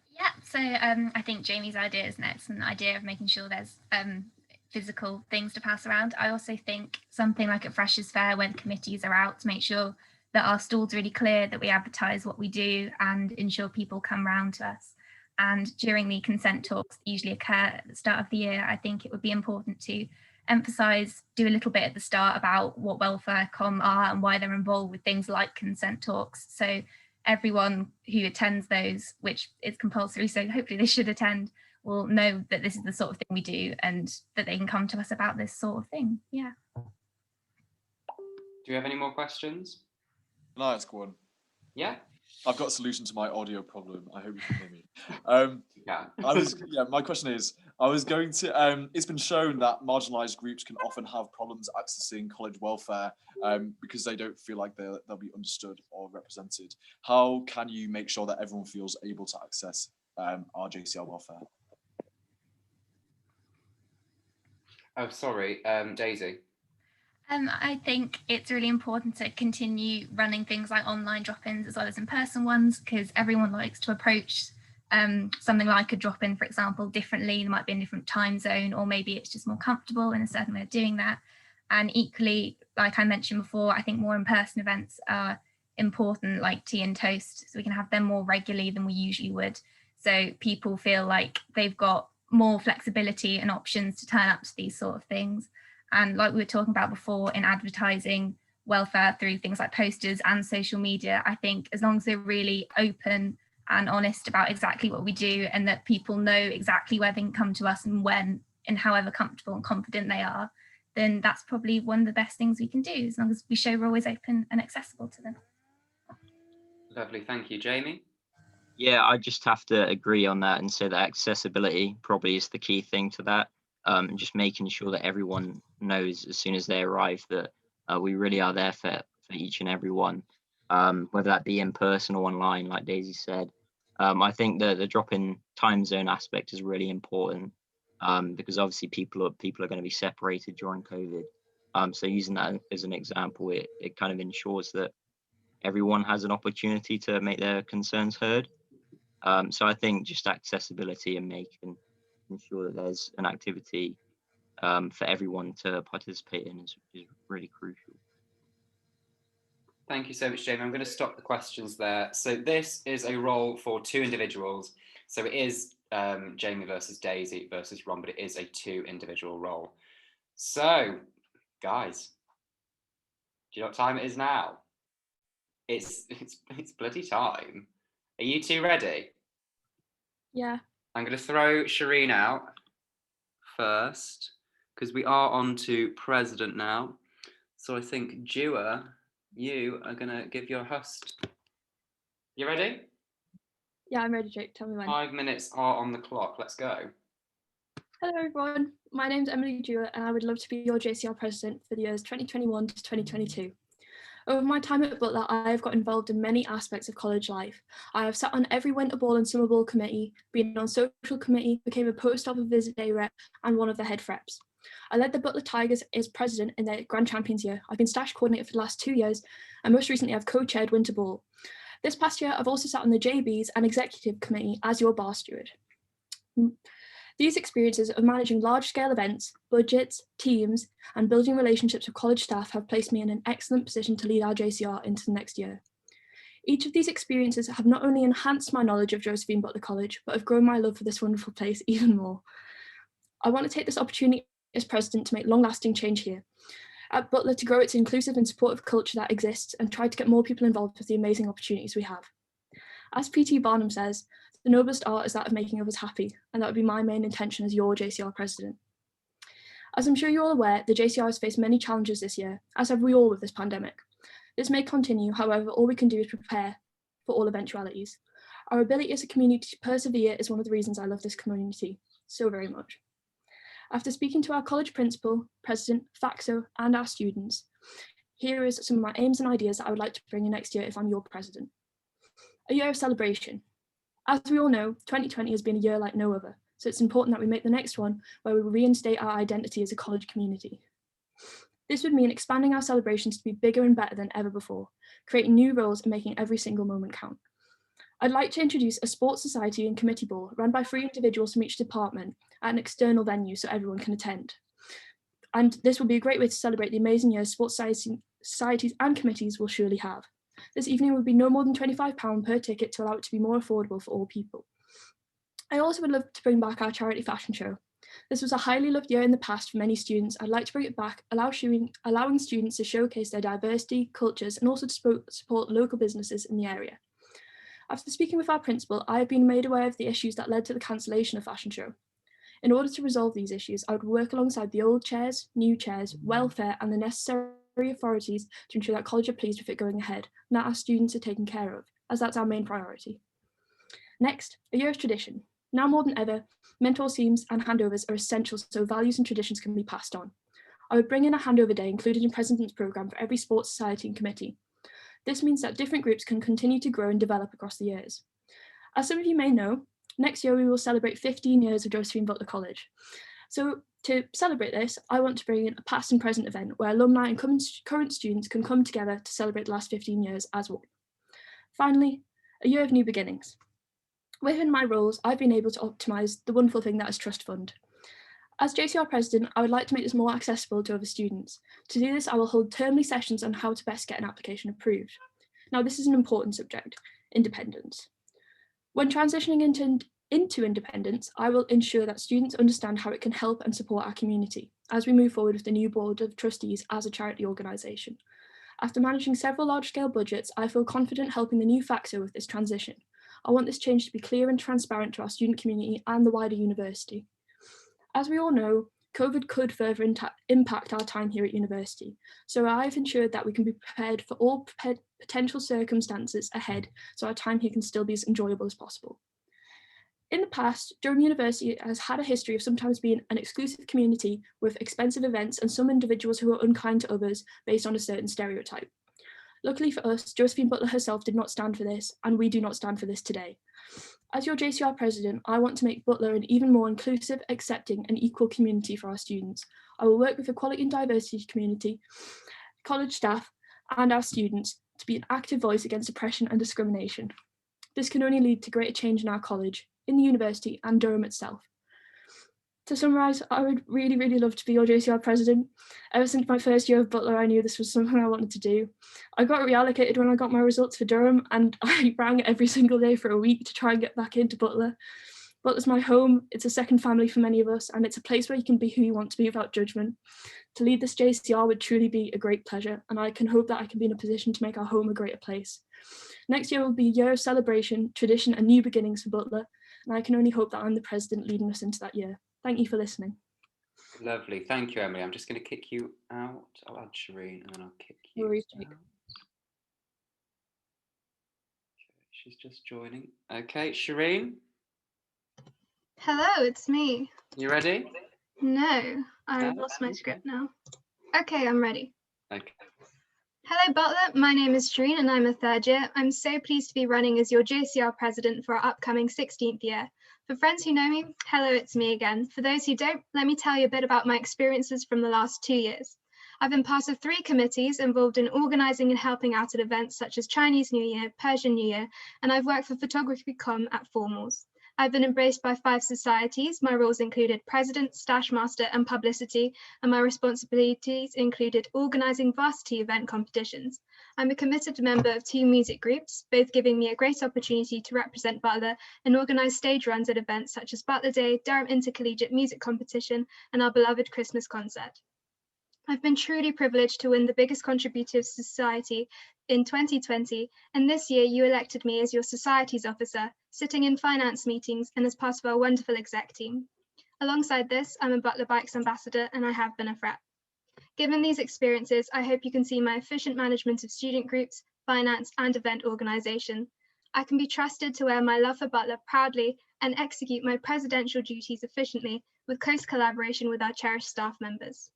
Yeah, so I think Jamie's idea is an excellent idea of making sure there's physical things to pass around. I also think something like at Freshers' Fair, when committees are out, to make sure that our stall's really clear, that we advertise what we do and ensure people come round to us. And during the consent talks that usually occur at the start of the year, I think it would be important to emphasise, do a little bit at the start about what Welfare Com are and why they're involved with things like consent talks. So everyone who attends those, which is compulsory, so hopefully they should attend, will know that this is the sort of thing we do and that they can come to us about this sort of thing. Yeah. Do you have any more questions? Can I ask one? Yeah. I've got a solution to my audio problem. I hope you can hear me. My question is, I was going to, it's been shown that marginalised groups can often have problems accessing college welfare because they don't feel like they'll be understood or represented. How can you make sure that everyone feels able to access our JCR welfare? Oh, sorry, Daisy. I think it's really important to continue running things like online drop-ins as well as in-person ones, because everyone likes to approach something like a drop-in, for example, differently. There might be a different time zone, or maybe it's just more comfortable in a certain way of doing that. And equally, like I mentioned before, I think more in-person events are important, like tea and toast, so we can have them more regularly than we usually would. So people feel like they've got more flexibility and options to turn up to these sort of things. And like we were talking about before, in advertising welfare through things like posters and social media, I think as long as they're really open and honest about exactly what we do, and that people know exactly where they can come to us and when, and however comfortable and confident they are, then that's probably one of the best things we can do, as long as we show we're always open and accessible to them. Lovely, thank you. Jamie? Yeah, I just have to agree on that and say that accessibility probably is the key thing to that. And just making sure that everyone knows as soon as they arrive that we really are there for each and every one, whether that be in person or online, like Daisy said. I think the drop-in time zone aspect is really important because obviously people are going to be separated during COVID. So using that as an example, it kind of ensures that everyone has an opportunity to make their concerns heard. So I think just accessibility and making ensure that there's an activity for everyone to participate in is really crucial. Thank you so much, Jamie. I'm going to stop the questions there. So this is a role for two individuals. So it is Jamie versus Daisy versus Ron, but it is a two individual role. So, guys, do you know what time it is now? It's bloody time. Are you two ready? Yeah. I'm going to throw Shireen out first, because we are on to President now. So I think, Dua, you are going to give your host. You ready? Yeah, I'm ready, Jake. Tell me when. 5 minutes are on the clock. Let's go. Hello, everyone. My name's Emily Dua, and I would love to be your JCR President for the years 2021 to 2022. Over my time at Butler, I have got involved in many aspects of college life. I have sat on every Winter Ball and Summer Ball committee, been on social committee, became a post office visit day rep, and one of the head reps. I led the Butler Tigers as president in their Grand Champions year. I've been stash coordinator for the last 2 years, and most recently I've co-chaired Winter Ball. This past year, I've also sat on the JBs and executive committee as your bar steward. These experiences of managing large-scale events, budgets, teams, and building relationships with college staff have placed me in an excellent position to lead our JCR into the next year. Each of these experiences have not only enhanced my knowledge of Josephine Butler College, but have grown my love for this wonderful place even more. I want to take this opportunity as president to make long-lasting change here at Butler, to grow its inclusive and supportive culture that exists, and try to get more people involved with the amazing opportunities we have. As P.T. Barnum says, the noblest art is that of making others happy, and that would be my main intention as your JCR president. As I'm sure you're all aware, the JCR has faced many challenges this year, as have we all with this pandemic. This may continue, however, all we can do is prepare for all eventualities. Our ability as a community to persevere is one of the reasons I love this community so very much. After speaking to our college principal, president, FACSO, and our students, here is some of my aims and ideas that I would like to bring in next year if I'm your president. A year of celebration. As we all know, 2020 has been a year like no other, so it's important that we make the next one where we reinstate our identity as a college community. This would mean expanding our celebrations to be bigger and better than ever before, creating new roles and making every single moment count. I'd like to introduce a sports society and committee ball run by 3 individuals from each department at an external venue so everyone can attend. And this will be a great way to celebrate the amazing year sports societies and committees will surely have. This evening will be no more than £25 per ticket to allow it to be more affordable for all people. I also would love to bring back our charity fashion show. This was a highly loved year in the past for many students. I'd like to bring it back, allowing students to showcase their diversity, cultures, and also to support local businesses in the area. After speaking with our principal, I have been made aware of the issues that led to the cancellation of fashion show. In order to resolve these issues, I would work alongside the old chairs, new chairs, welfare, and the necessary authorities to ensure that college are pleased with it going ahead, and that our students are taken care of, as that's our main priority. Next, a year of tradition. Now more than ever, mentor teams and handovers are essential so values and traditions can be passed on. I would bring in a handover day included in President's programme for every sports society and committee. This means that different groups can continue to grow and develop across the years. As some of you may know, next year we will celebrate 15 years of Josephine Butler College. So to celebrate this, I want to bring in a past and present event where alumni and current students can come together to celebrate the last 15 years as one. Finally, a year of new beginnings. Within my roles, I've been able to optimise the wonderful thing that is Trust Fund. As JCR President, I would like to make this more accessible to other students. To do this, I will hold termly sessions on how to best get an application approved. Now, this is an important subject, independence. When transitioning into independence, I will ensure that students understand how it can help and support our community as we move forward with the new Board of Trustees as a charity organisation. After managing several large-scale budgets, I feel confident helping the new FACSO with this transition. I want this change to be clear and transparent to our student community and the wider university. As we all know, COVID could further impact our time here at university, so I've ensured that we can be prepared for all potential circumstances ahead so our time here can still be as enjoyable as possible. In the past, Durham University has had a history of sometimes being an exclusive community with expensive events and some individuals who are unkind to others based on a certain stereotype. Luckily for us, Josephine Butler herself did not stand for this, and we do not stand for this today. As your JCR President, I want to make Butler an even more inclusive, accepting, and equal community for our students. I will work with the Equality and Diversity community, college staff, and our students to be an active voice against oppression and discrimination. This can only lead to greater change in our college, in the university, and Durham itself. To summarise, I would really, really love to be your JCR President. Ever since my first year of Butler, I knew this was something I wanted to do. I got reallocated when I got my results for Durham, and I rang every single day for a week to try and get back into Butler. Butler's my home, it's a second family for many of us, and it's a place where you can be who you want to be without judgment. To lead this JCR would truly be a great pleasure, and I can hope that I can be in a position to make our home a greater place. Next year will be a year of celebration, tradition, and new beginnings for Butler, and I can only hope that I'm the president leading us into that year. Thank you for listening. Lovely, thank you, Emily. I'm just going to kick you out. I'll add Shireen and then I'll kick you out. She's just joining. Okay, Shireen. Hello, it's me. You ready? No, I've lost my script now. Okay, I'm ready. Okay. Hello, Butler. My name is Shireen and I'm a third year. I'm so pleased to be running as your JCR President for our upcoming 16th year. For friends who know me, hello, it's me again. For those who don't, let me tell you a bit about my experiences from the last 2 years. I've been part of 3 committees involved in organising and helping out at events such as Chinese New Year, Persian New Year, and I've worked for Photography Com at formals. I've been embraced by 5 societies. My roles included President, Stash Master, and Publicity, and my responsibilities included organising varsity event competitions. I'm a committed member of 2 music groups, both giving me a great opportunity to represent Butler and organise stage runs at events such as Butler Day, Durham Intercollegiate Music Competition, and our beloved Christmas concert. I've been truly privileged to win the biggest contributor society in 2020, and this year you elected me as your societies officer, sitting in finance meetings and as part of our wonderful exec team. Alongside this, I'm a Butler Bikes ambassador and I have been a FREP. Given these experiences, I hope you can see my efficient management of student groups, finance and event organisation. I can be trusted to wear my love for Butler proudly and execute my presidential duties efficiently with close collaboration with our cherished staff members.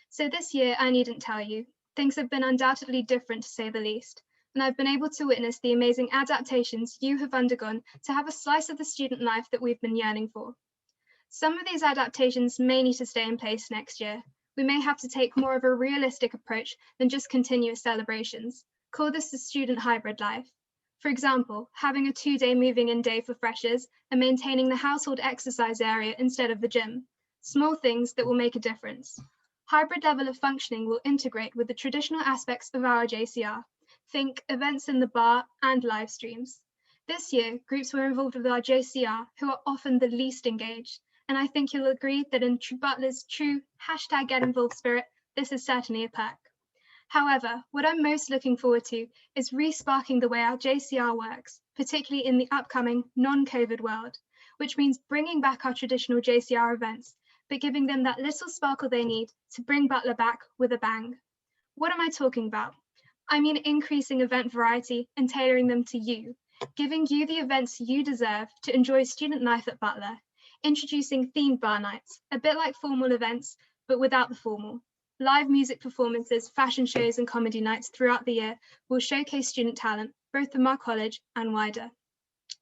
So this year, I needn't tell you, things have been undoubtedly different to say the least, and I've been able to witness the amazing adaptations you have undergone to have a slice of the student life that we've been yearning for. Some of these adaptations may need to stay in place next year. We may have to take more of a realistic approach than just continuous celebrations. Call this the student hybrid life. For example, having a 2-day moving in day for freshers and maintaining the household exercise area instead of the gym. Small things that will make a difference. hybrid level of functioning will integrate with the traditional aspects of our JCR. Think events in the bar and live streams. This year, groups were involved with our JCR who are often the least engaged, and I think you'll agree that in Butler's true #GetInvolved spirit, this is certainly a perk. However, what I'm most looking forward to is re-sparking the way our JCR works, particularly in the upcoming non-COVID world, which means bringing back our traditional JCR events, but giving them that little sparkle they need to bring Butler back with a bang. What am I talking about? I mean increasing event variety and tailoring them to you, giving you the events you deserve to enjoy student life at Butler, introducing themed bar nights, a bit like formal events, but without the formal. Live music performances, fashion shows, and comedy nights throughout the year will showcase student talent, both from our college and wider.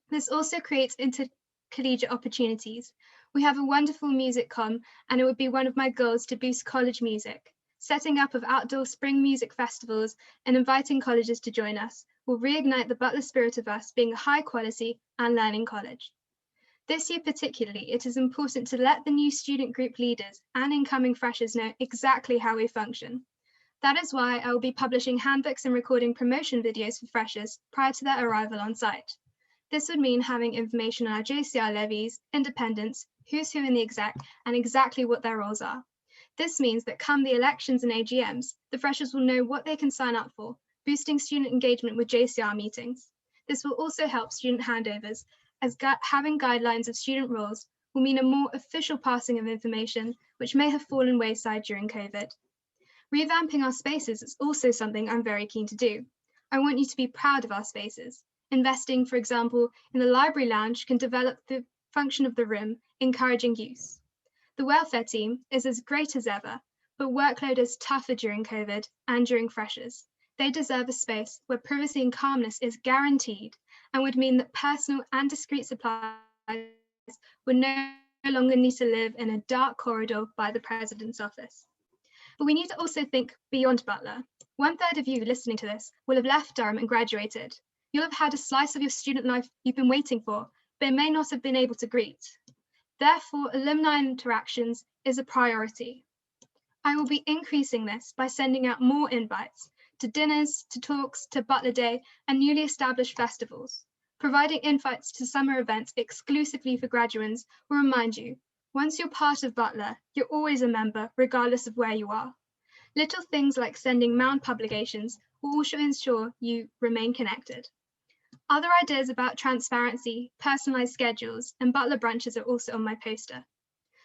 This also creates intercollegiate opportunities. We have a wonderful music comm, and it would be one of my goals to boost college music. Setting up of outdoor spring music festivals and inviting colleges to join us will reignite the Butler spirit of us being a high quality and learning college. This year particularly, it is important to let the new student group leaders and incoming freshers know exactly how we function. That is why I will be publishing handbooks and recording promotion videos for freshers prior to their arrival on site. This would mean having information on our JCR levies, independence, who's who in the exec, and exactly what their roles are. This means that come the elections and AGMs, the freshers will know what they can sign up for, boosting student engagement with JCR meetings. This will also help student handovers, as having guidelines of student roles will mean a more official passing of information, which may have fallen wayside during COVID. Revamping our spaces is also something I'm very keen to do. I want you to be proud of our spaces. Investing, for example, in the library lounge can develop the function of the room, encouraging use. The welfare team is as great as ever, but workload is tougher during COVID and during freshers. They deserve a space where privacy and calmness is guaranteed and would mean that personal and discreet supplies would no longer need to live in a dark corridor by the president's office. But we need to also think beyond Butler. 1/3 of you listening to this will have left Durham and graduated. You'll have had a slice of your student life you've been waiting for, but may not have been able to greet. Therefore, alumni interactions is a priority. I will be increasing this by sending out more invites to dinners, to talks, to Butler Day, and newly established festivals. Providing invites to summer events exclusively for graduates will remind you, once you're part of Butler, you're always a member, regardless of where you are. Little things like sending Mound publications will also ensure you remain connected. Other ideas about transparency, personalized schedules, and Butler brunches are also on my poster.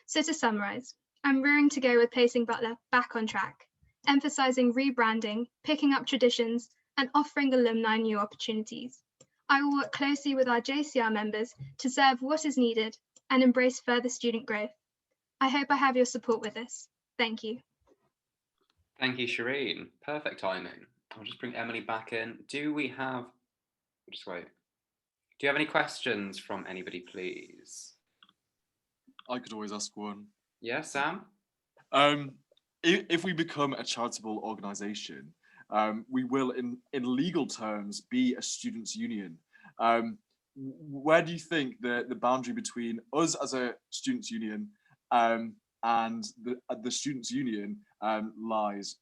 So to summarize, I'm rearing to go with placing Butler back on track, emphasizing rebranding, picking up traditions, and offering alumni new opportunities. I will work closely with our JCR members to serve what is needed and embrace further student growth. I hope I have your support with this. Thank you. Thank you, Shireen. Perfect timing. I'll just bring Emily back in. Do we have, just wait. Do you have any questions from anybody, please? I could always ask one. Yeah, Sam? If we become a charitable organisation, we will, in legal terms, be a students' union. Where do you think the boundary between us as a students' union and the students' union lies?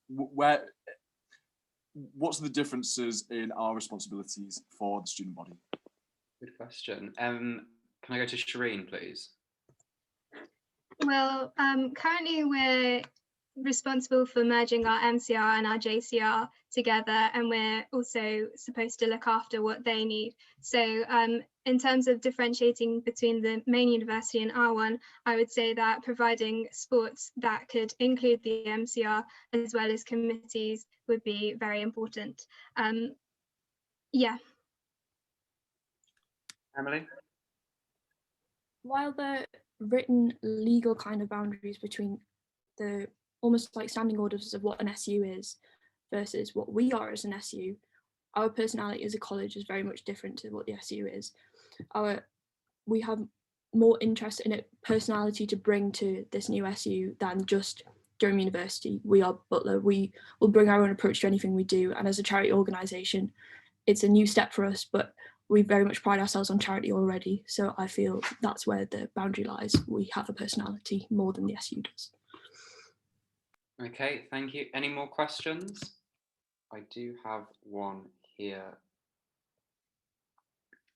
What's the differences in our responsibilities for the student body? Good question. Can I go to Shireen, please? Well, currently we're responsible for merging our MCR and our JCR together, and we're also supposed to look after what they need. So in terms of differentiating between the main university and our one, I would say that providing sports that could include the MCR as well as committees would be very important. Yeah. Emily? While the written legal kind of boundaries between the almost like standing orders of what an SU is versus what we are as an SU, our personality as a college is very much different to what the SU is. We have more interest in a personality to bring to this new SU than just Durham University. We are Butler. We will bring our own approach to anything we do, and as a charity organisation, it's a new step for us, but we very much pride ourselves on charity already. So I feel that's where the boundary lies. We have a personality more than the SU does. Okay, thank you. Any more questions? I do have one here.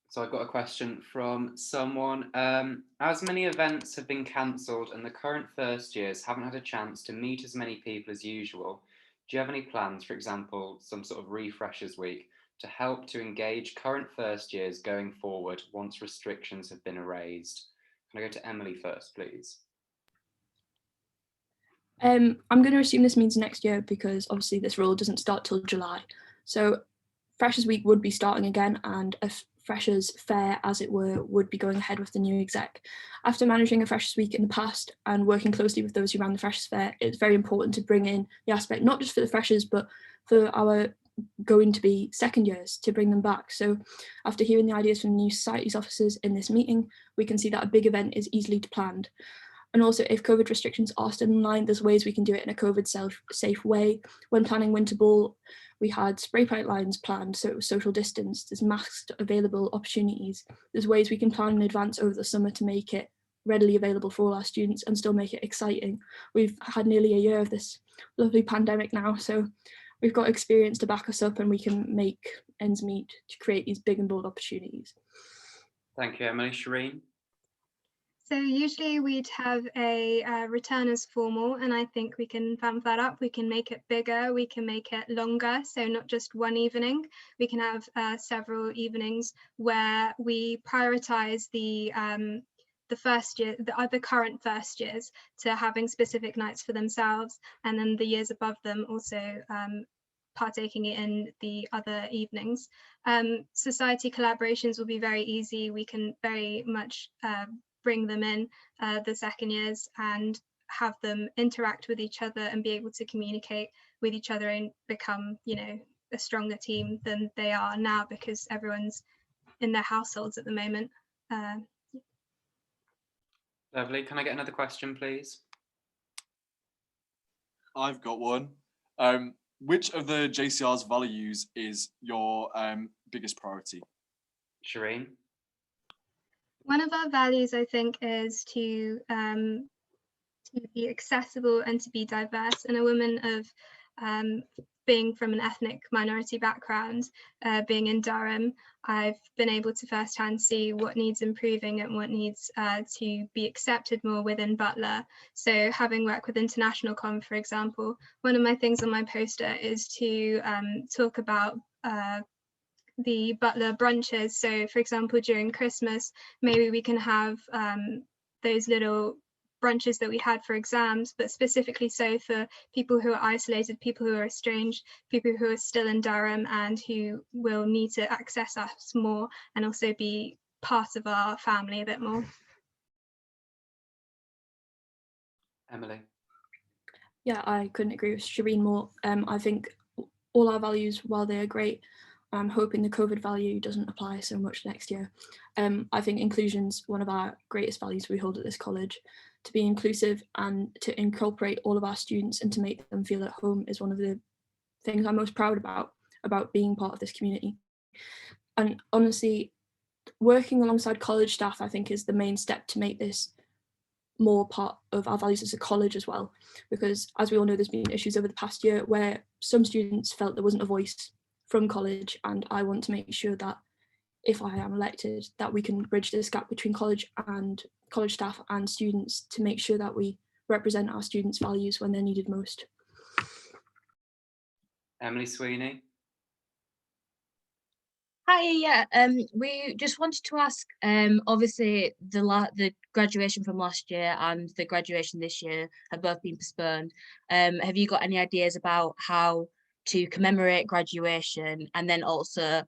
So I've got a question from someone. As many events have been cancelled and the current first years haven't had a chance to meet as many people as usual, do you have any plans, for example, some sort of refreshers week, to help to engage current first years going forward once restrictions have been erased? Can I go to Emily first, please? I'm going to assume this means next year because obviously this rule doesn't start till July. So Freshers Week would be starting again, and a Freshers Fair, as it were, would be going ahead with the new exec. After managing a Freshers Week in the past and working closely with those who ran the Freshers Fair, it's very important to bring in the aspect, not just for the freshers, but for our going to be second years, to bring them back. So after hearing the ideas from the new societies officers in this meeting, we can see that a big event is easily planned. And also, if COVID restrictions are still in line, there's ways we can do it in a COVID safe way. When planning Winter Ball, we had spray paint lines planned, so it was social distance. There's masked available opportunities. There's ways we can plan in advance over the summer to make it readily available for all our students and still make it exciting. We've had nearly a year of this lovely pandemic now, so we've got experience to back us up, and we can make ends meet to create these big and bold opportunities. Thank you, Emily. Shireen? So usually we'd have a returners formal, and I think we can vamp that up. We can make it bigger, we can make it longer, so not just one evening. We can have several evenings where we prioritize the first year, the current first years, to having specific nights for themselves, and then the years above them also partaking in the other evenings. Society collaborations will be very easy. We can very much bring them in, the second years, and have them interact with each other and be able to communicate with each other and become, you know, a stronger team than they are now, because everyone's in their households at the moment. Lovely. Can I get another question, please? I've got one. Which of the JCR's values is your biggest priority? Shireen? One of our values, I think, is to be accessible and to be diverse. And a woman of being from an ethnic minority background, being in Durham, I've been able to firsthand see what needs improving and what needs to be accepted more within Butler. So having worked with International Com, for example, one of my things on my poster is to talk about the Butler brunches. So for example, during Christmas, maybe we can have those little brunches that we had for exams, but specifically so for people who are isolated, people who are estranged, people who are still in Durham and who will need to access us more and also be part of our family a bit more. Emily? Yeah, I couldn't agree with Shireen more. I think all our values, while they are great, I'm hoping the COVID value doesn't apply so much next year. I think inclusion's one of our greatest values we hold at this college. To be inclusive and to incorporate all of our students and to make them feel at home is one of the things I'm most proud about being part of this community. And honestly, working alongside college staff, I think, is the main step to make this more part of our values as a college as well. Because as we all know, there's been issues over the past year where some students felt there wasn't a voice from college, and I want to make sure that if I am elected, that we can bridge this gap between college staff and students to make sure that we represent our students' values when they're needed most. Emily Sweeney? Hi, yeah. We just wanted to ask. Obviously, the graduation from last year and the graduation this year have both been postponed. Have you got any ideas about how to commemorate graduation, and then also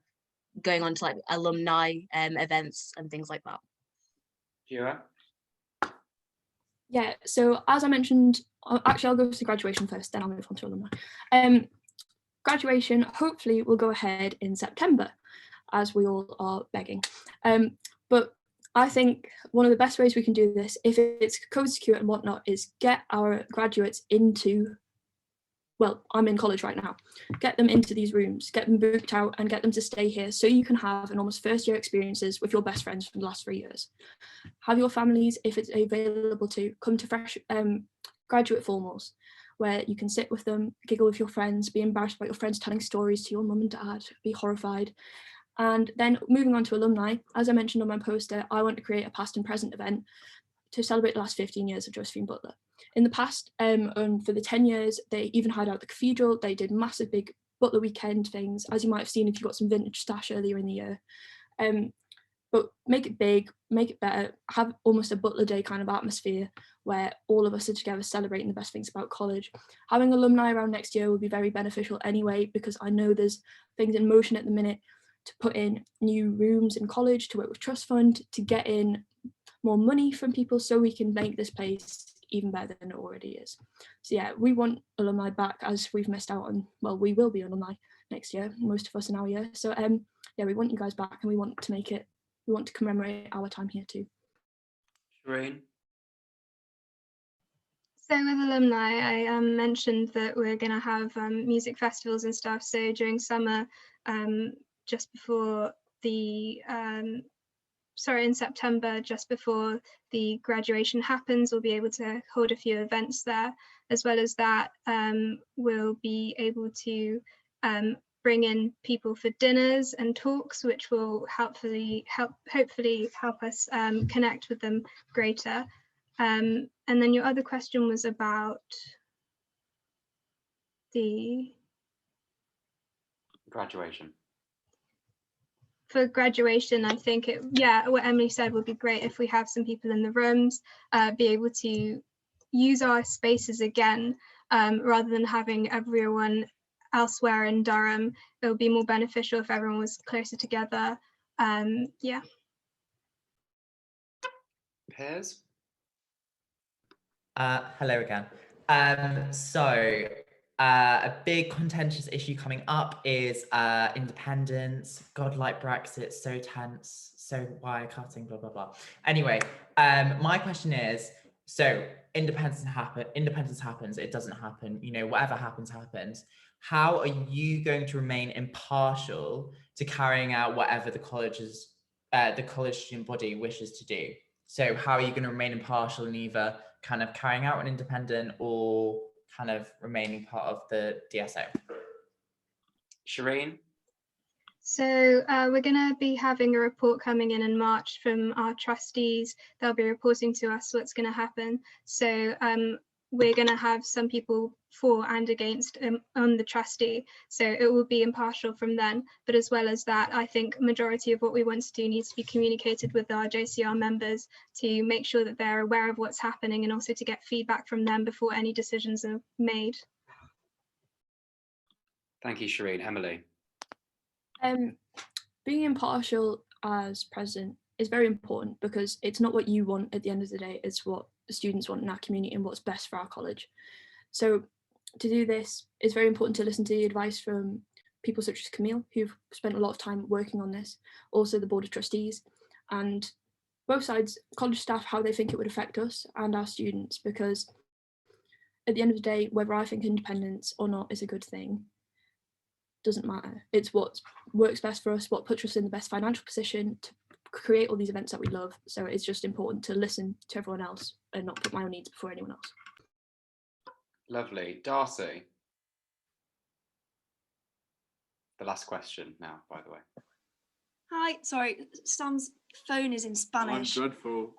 going on to like alumni events and things like that? Jira? Yeah, so as I mentioned, actually I'll go to graduation first, then I'll move on to alumni. Graduation hopefully will go ahead in September, as we all are begging. But I think one of the best ways we can do this, if it's COVID secure and whatnot, is get our graduates into, well, I'm in college right now, get them into these rooms, get them booked out and get them to stay here so you can have an almost first year experiences with your best friends from the last 3 years. Have your families, if it's available to, come to fresh graduate formals. where you can sit with them, giggle with your friends, be embarrassed about your friends telling stories to your mum and dad, be horrified. And then moving on to alumni, as I mentioned on my poster, I want to create a past and present event to celebrate the last 15 years of Josephine Butler. In the past, and for the 10 years, they even hired out the cathedral. They did massive big Butler weekend things, as you might have seen if you got some vintage stash earlier in the year. But make it big, make it better, have almost a Butler Day kind of atmosphere where all of us are together celebrating the best things about college. Having alumni around next year will be very beneficial anyway, because I know there's things in motion at the minute to put in new rooms in college, to work with Trust Fund, to get in more money from people so we can make this place even better than it already is. So yeah, we want alumni back, as we've missed out on, well, we will be alumni next year, most of us in our year. So yeah, we want you guys back, and we want to make it, we want to commemorate our time here too. Shireen? So with alumni, I mentioned that we're going to have music festivals and stuff. So during summer, just before the, in September, just before the graduation happens, we'll be able to hold a few events there. As well as that, we'll be able to bring in people for dinners and talks, which will hopefully help us connect with them greater. And then your other question was about the graduation. For graduation, I think what Emily said would be great if we have some people in the rooms, be able to use our spaces again, rather than having everyone elsewhere in Durham. It would be more beneficial if everyone was closer together. Yeah. Piers? Hello again. A big contentious issue coming up is independence. God, like Brexit, so tense, so wire cutting, blah, blah, blah. Anyway, my question is, so independence happens, it doesn't happen, you know, whatever happens, happens. How are you going to remain impartial to carrying out whatever the college student body wishes to do? So how are you going to remain impartial in either kind of carrying out an independent or kind of remaining part of the DSO? Shireen? So we're going to be having a report coming in March from our trustees. They'll be reporting to us what's going to happen. So we're going to have some people for and against on the trustee. So it will be impartial from then. But as well as that, I think majority of what we want to do needs to be communicated with our JCR members to make sure that they're aware of what's happening, and also to get feedback from them before any decisions are made. Thank you, Shireen. Emily? Being impartial as president is very important, because it's not what you want at the end of the day, it's what the students want in our community and what's best for our college. So to do this, it's very important to listen to the advice from people such as Kamil, who've spent a lot of time working on this, also the Board of Trustees, and both sides, college staff, how they think it would affect us and our students, because at the end of the day, whether I think independence or not is a good thing doesn't matter. It's what works best for us, what puts us in the best financial position to create all these events that we love. So it's just important to listen to everyone else and not put my own needs before anyone else. Lovely. Darcy? The last question now, by the way. Hi, sorry, Sam's phone is in Spanish. I'm dreadful.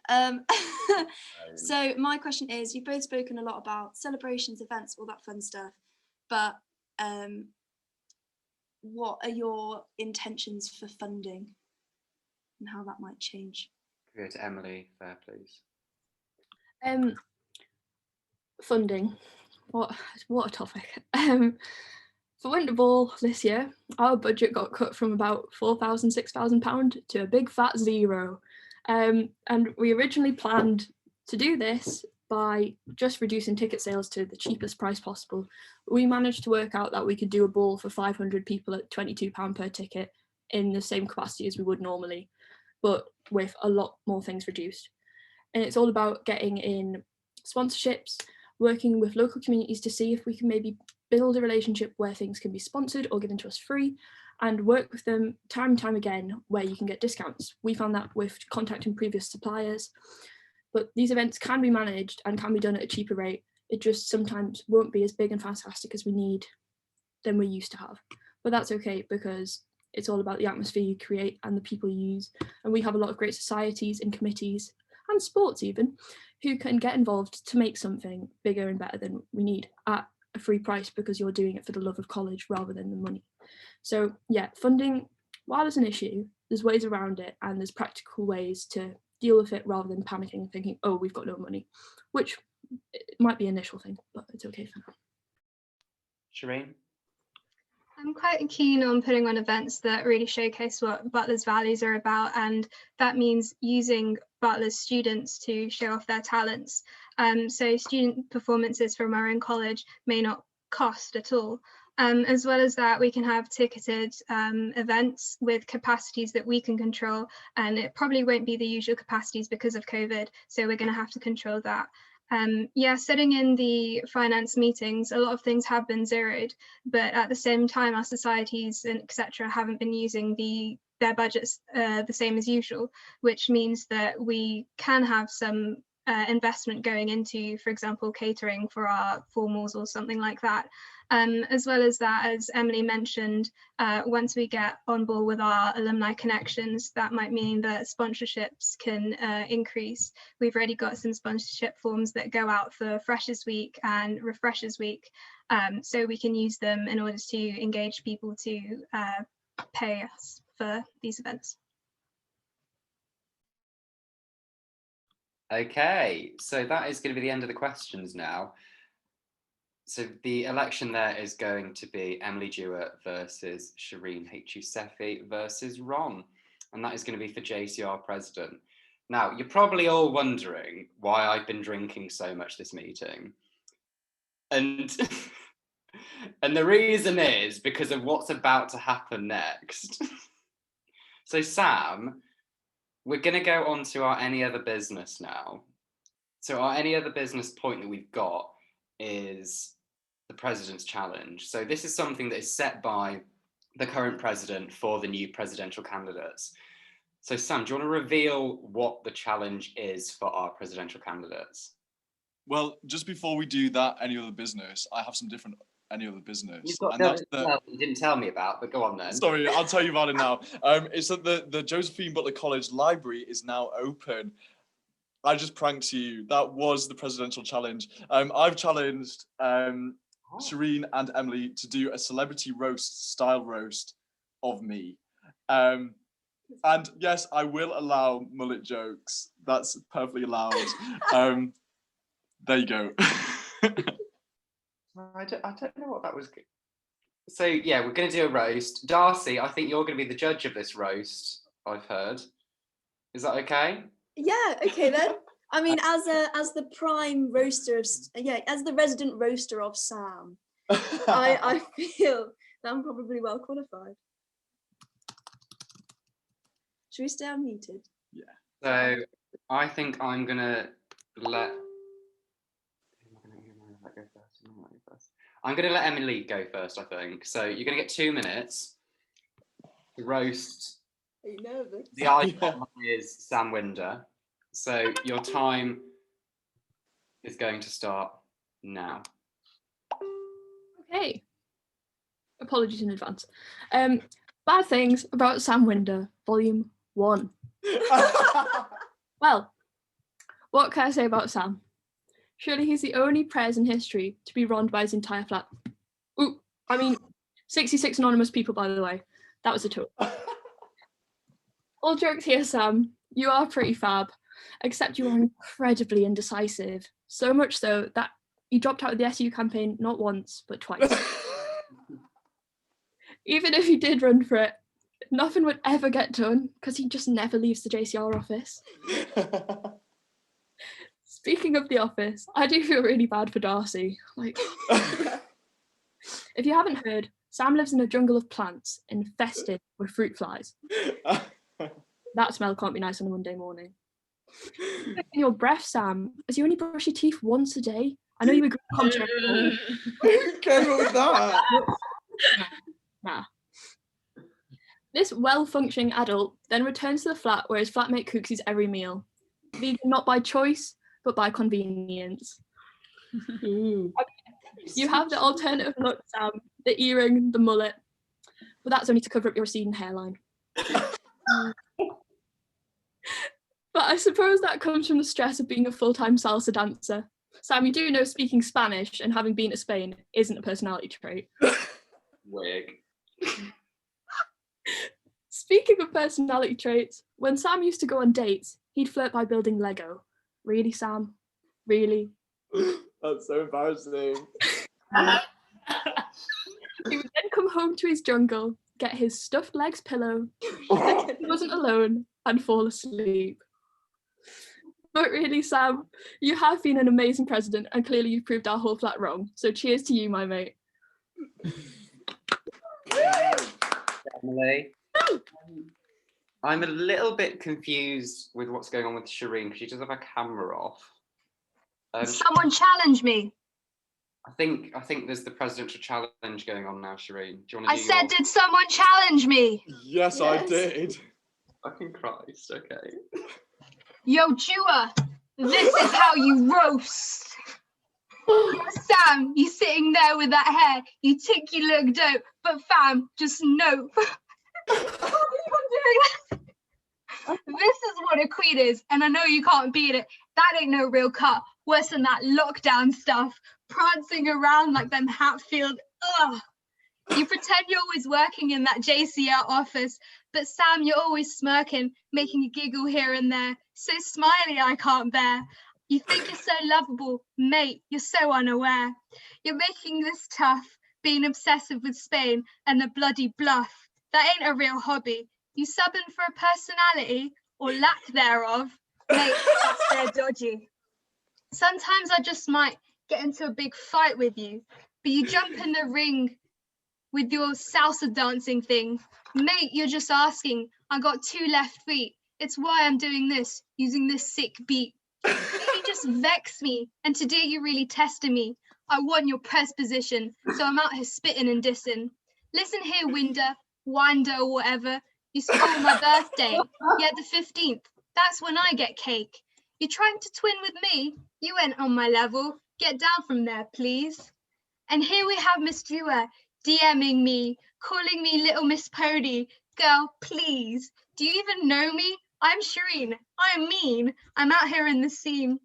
So my question is, you've both spoken a lot about celebrations, events, all that fun stuff, but what are your intentions for funding and how that might change? Go to Emily there, please. Funding, what a topic. For Winter Ball this year, our budget got cut from about £4,000, £6,000 to a big fat zero. And we originally planned to do this by just reducing ticket sales to the cheapest price possible. We managed to work out that we could do a ball for 500 people at £22 per ticket in the same capacity as we would normally, but with a lot more things reduced. And it's all about getting in sponsorships, working with local communities to see if we can maybe build a relationship where things can be sponsored or given to us free, and work with them time and time again where you can get discounts. We found that with contacting previous suppliers, but these events can be managed and can be done at a cheaper rate it just sometimes won't be as big and fantastic as we need than we used to have. But that's okay, because it's all about the atmosphere you create and the people you use. And we have a lot of great societies and committees and sports even who can get involved to make something bigger and better than we need at a free price, because you're doing it for the love of college rather than the money. So yeah, funding, while it's an issue, there's ways around it and there's practical ways to deal with it rather than panicking and thinking, oh, we've got no money, which might be an initial thing, but it's okay for now. Shireen? I'm quite keen on putting on events that really showcase what Butler's values are about, and that means using Butler's students to show off their talents. So student performances from our own college may not cost at all. As well as that, we can have ticketed events with capacities that we can control, and it probably won't be the usual capacities because of COVID, so we're going to have to control that. Yeah, sitting in the finance meetings, a lot of things have been zeroed, but at the same time, our societies and etc. haven't been using their budgets the same as usual, which means that we can have some investment going into, for example, catering for our formals or something like that. As well as that, as Emily mentioned, once we get on board with our alumni connections, that might mean that sponsorships can increase. We've already got some sponsorship forms that go out for Freshers Week and Refreshers Week, so we can use them in order to engage people to pay us for these events. Okay, so that is going to be the end of the questions now. So the election there is going to be Emily Jewett versus Shireen H.U. versus Ron. And that is going to be for JCR President. Now, you're probably all wondering why I've been drinking so much this meeting. And, and the reason is because of what's about to happen next. So Sam, we're going to go on to our any other business now. So our any other business point that we've got is the President's Challenge. So this is something that is set by the current president for the new presidential candidates. So Sam, do you want to reveal what the challenge is for our presidential candidates? Well, just before we do that, any other business, I have some different any other business. You've got and that's you didn't tell me about, but go on then. Sorry, I'll tell you about it now. It's that the Josephine Butler College Library is now open. I just pranked you. That was the presidential challenge. I've challenged Shireen and Emily to do a celebrity roast style roast of me. And yes, I will allow mullet jokes. That's perfectly allowed. There you go. I don't know what that was. So yeah, we're going to do a roast. Darcy, I think you're going to be the judge of this roast, I've heard. Is that okay? Yeah, okay then. I mean, as the prime roaster of, as the resident roaster of Sam, I feel that I'm probably well qualified. Should we stay unmuted? Yeah. So I think I'm gonna let. I'm gonna let Emily go first, I think. So you're gonna get 2 minutes to roast. Are you nervous? The icon is Sam Winder. So your time is going to start now. Okay. Apologies in advance. Bad things about Sam Winder, Volume 1. Well, what can I say about Sam? Surely he's the only prez in history to be wronged by his entire flat. Ooh, I mean, 66 anonymous people, by the way. That was a total. All jokes here, Sam. You are pretty fab, except you are incredibly indecisive. So much so that you dropped out of the SU campaign not once, but twice. Even if you did run for it, nothing would ever get done because he just never leaves the JCR office. Speaking of the office, I do feel really bad for Darcy. Like, if you haven't heard, Sam lives in a jungle of plants infested with fruit flies. That smell can't be nice on a Monday morning. In your breath, Sam, as you only brush your teeth once a day. I know you agree with contrary. Who came up with that? Nah. This well-functioning adult then returns to the flat where his flatmate cooks his every meal. Vegan not by choice, but by convenience. You have the alternative look, Sam, the earring, the mullet, but that's only to cover up your receding hairline. But I suppose that comes from the stress of being a full-time salsa dancer. Sam, you do know speaking Spanish and having been to Spain isn't a personality trait. Wig. Speaking of personality traits, when Sam used to go on dates, he'd flirt by building Lego. Really, Sam? Really? That's so embarrassing. He would then come home to his jungle, get his stuffed legs pillow, pretend he wasn't alone, and fall asleep. But really, Sam, you have been an amazing president, and clearly you've proved our whole flat wrong. So cheers to you, my mate. Emily. I'm a little bit confused with what's going on with Shireen because she does have her camera off. Someone challenge me. I think there's the presidential challenge going on now, Shireen. Do you want to I do said, did someone challenge me? Yes, I did. Fucking Christ, okay. Yo, Chua, this is how you roast. Sam, you sitting there with that hair, you think you look dope, but fam, just nope. This is what a queen is, and I know you can't beat it. That ain't no real cut. Worse than that lockdown stuff, prancing around like them Hatfield. Ugh. You pretend you're always working in that JCR office, but Sam, you're always smirking, making a giggle here and there. So smiley, I can't bear. You think you're so lovable, mate, you're so unaware. You're making this tough, being obsessive with Spain and the bloody bluff. That ain't a real hobby. You subbing for a personality, or lack thereof, mate, that's fair dodgy. Sometimes I just might get into a big fight with you, but you jump in the ring with your salsa dancing thing. Mate, you're just asking, I got 2 left feet. It's why I'm doing this, using this sick beat. You just vex me, and today you really tested me. I won your press position, so I'm out here spitting and dissing. Listen here, Winder, Winder, or whatever. You spoiled my birthday. Yeah, the 15th. That's when I get cake. You're trying to twin with me? You ain't on my level. Get down from there, please. And here we have Miss Dewar DMing me, calling me Little Miss Pony. Girl, please. Do you even know me? I'm Shireen. I'm mean. I'm out here in the scene.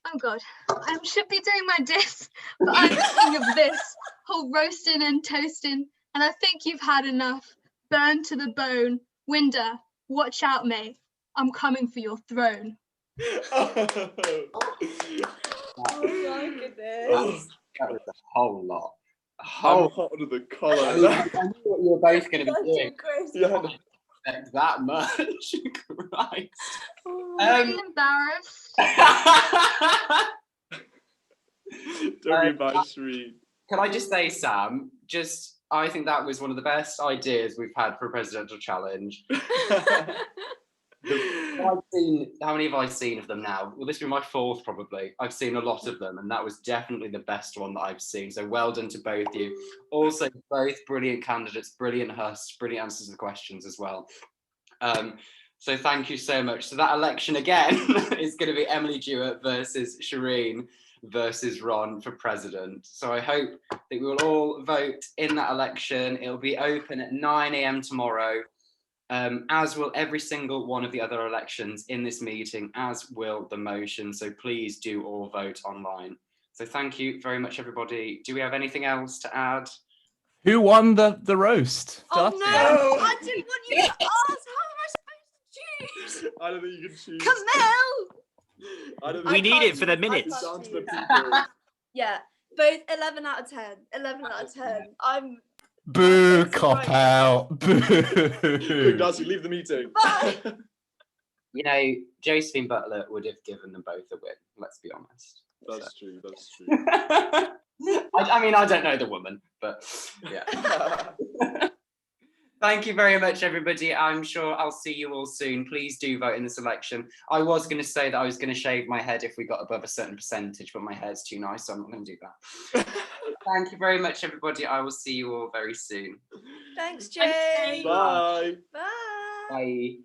Oh God, I should be doing my diss, but I'm king of this whole roasting and toasting, and I think you've had enough. Burned to the bone. Winder, watch out, mate. I'm coming for your throne. Oh my goodness. That was a whole lot. I'm hot under the collar. I knew what you were both going to be doing. Yeah. I didn't expect that much. Christ. I'm embarrassed. Don't be embarrassed, Shireen. Can I just say, Sam, I think that was one of the best ideas we've had for a presidential challenge. How many have I seen of them now? Well, this will be my 4th probably. I've seen a lot of them, and that was definitely the best one that I've seen. So well done to both of you. Also, both brilliant candidates, brilliant hosts, brilliant answers to the questions as well. So thank you so much. So that election again is going to be Emily Dewar versus Shireen versus Ron for president. So I hope that we will all vote in that election. It'll be open at 9 a.m. tomorrow. As will every single one of the other elections in this meeting, as will the motion. So please do all vote online. So thank you very much, everybody. Do we have anything else to add? Who won the roast? Oh Darcy? no, I didn't want you to ask. How am I supposed to choose? I don't think you can choose. Kamil! We need it for the minutes. Down to the people. Yeah, both 11 out of 10. 11 out of 10. I'm... Boo, cop out. Boo. Darcy, leave the meeting. Bye. You know, Josephine Butler would have given them both a win, let's be honest. That's true, that's true. I mean, I don't know the woman, but yeah. Thank you very much, everybody. I'm sure I'll see you all soon. Please do vote in this election. I was going to say that I was going to shave my head if we got above a certain percentage, but my hair's too nice, so I'm not going to do that. Thank you very much, everybody. I will see you all very soon. Thanks, Jay. Bye. Bye. Bye.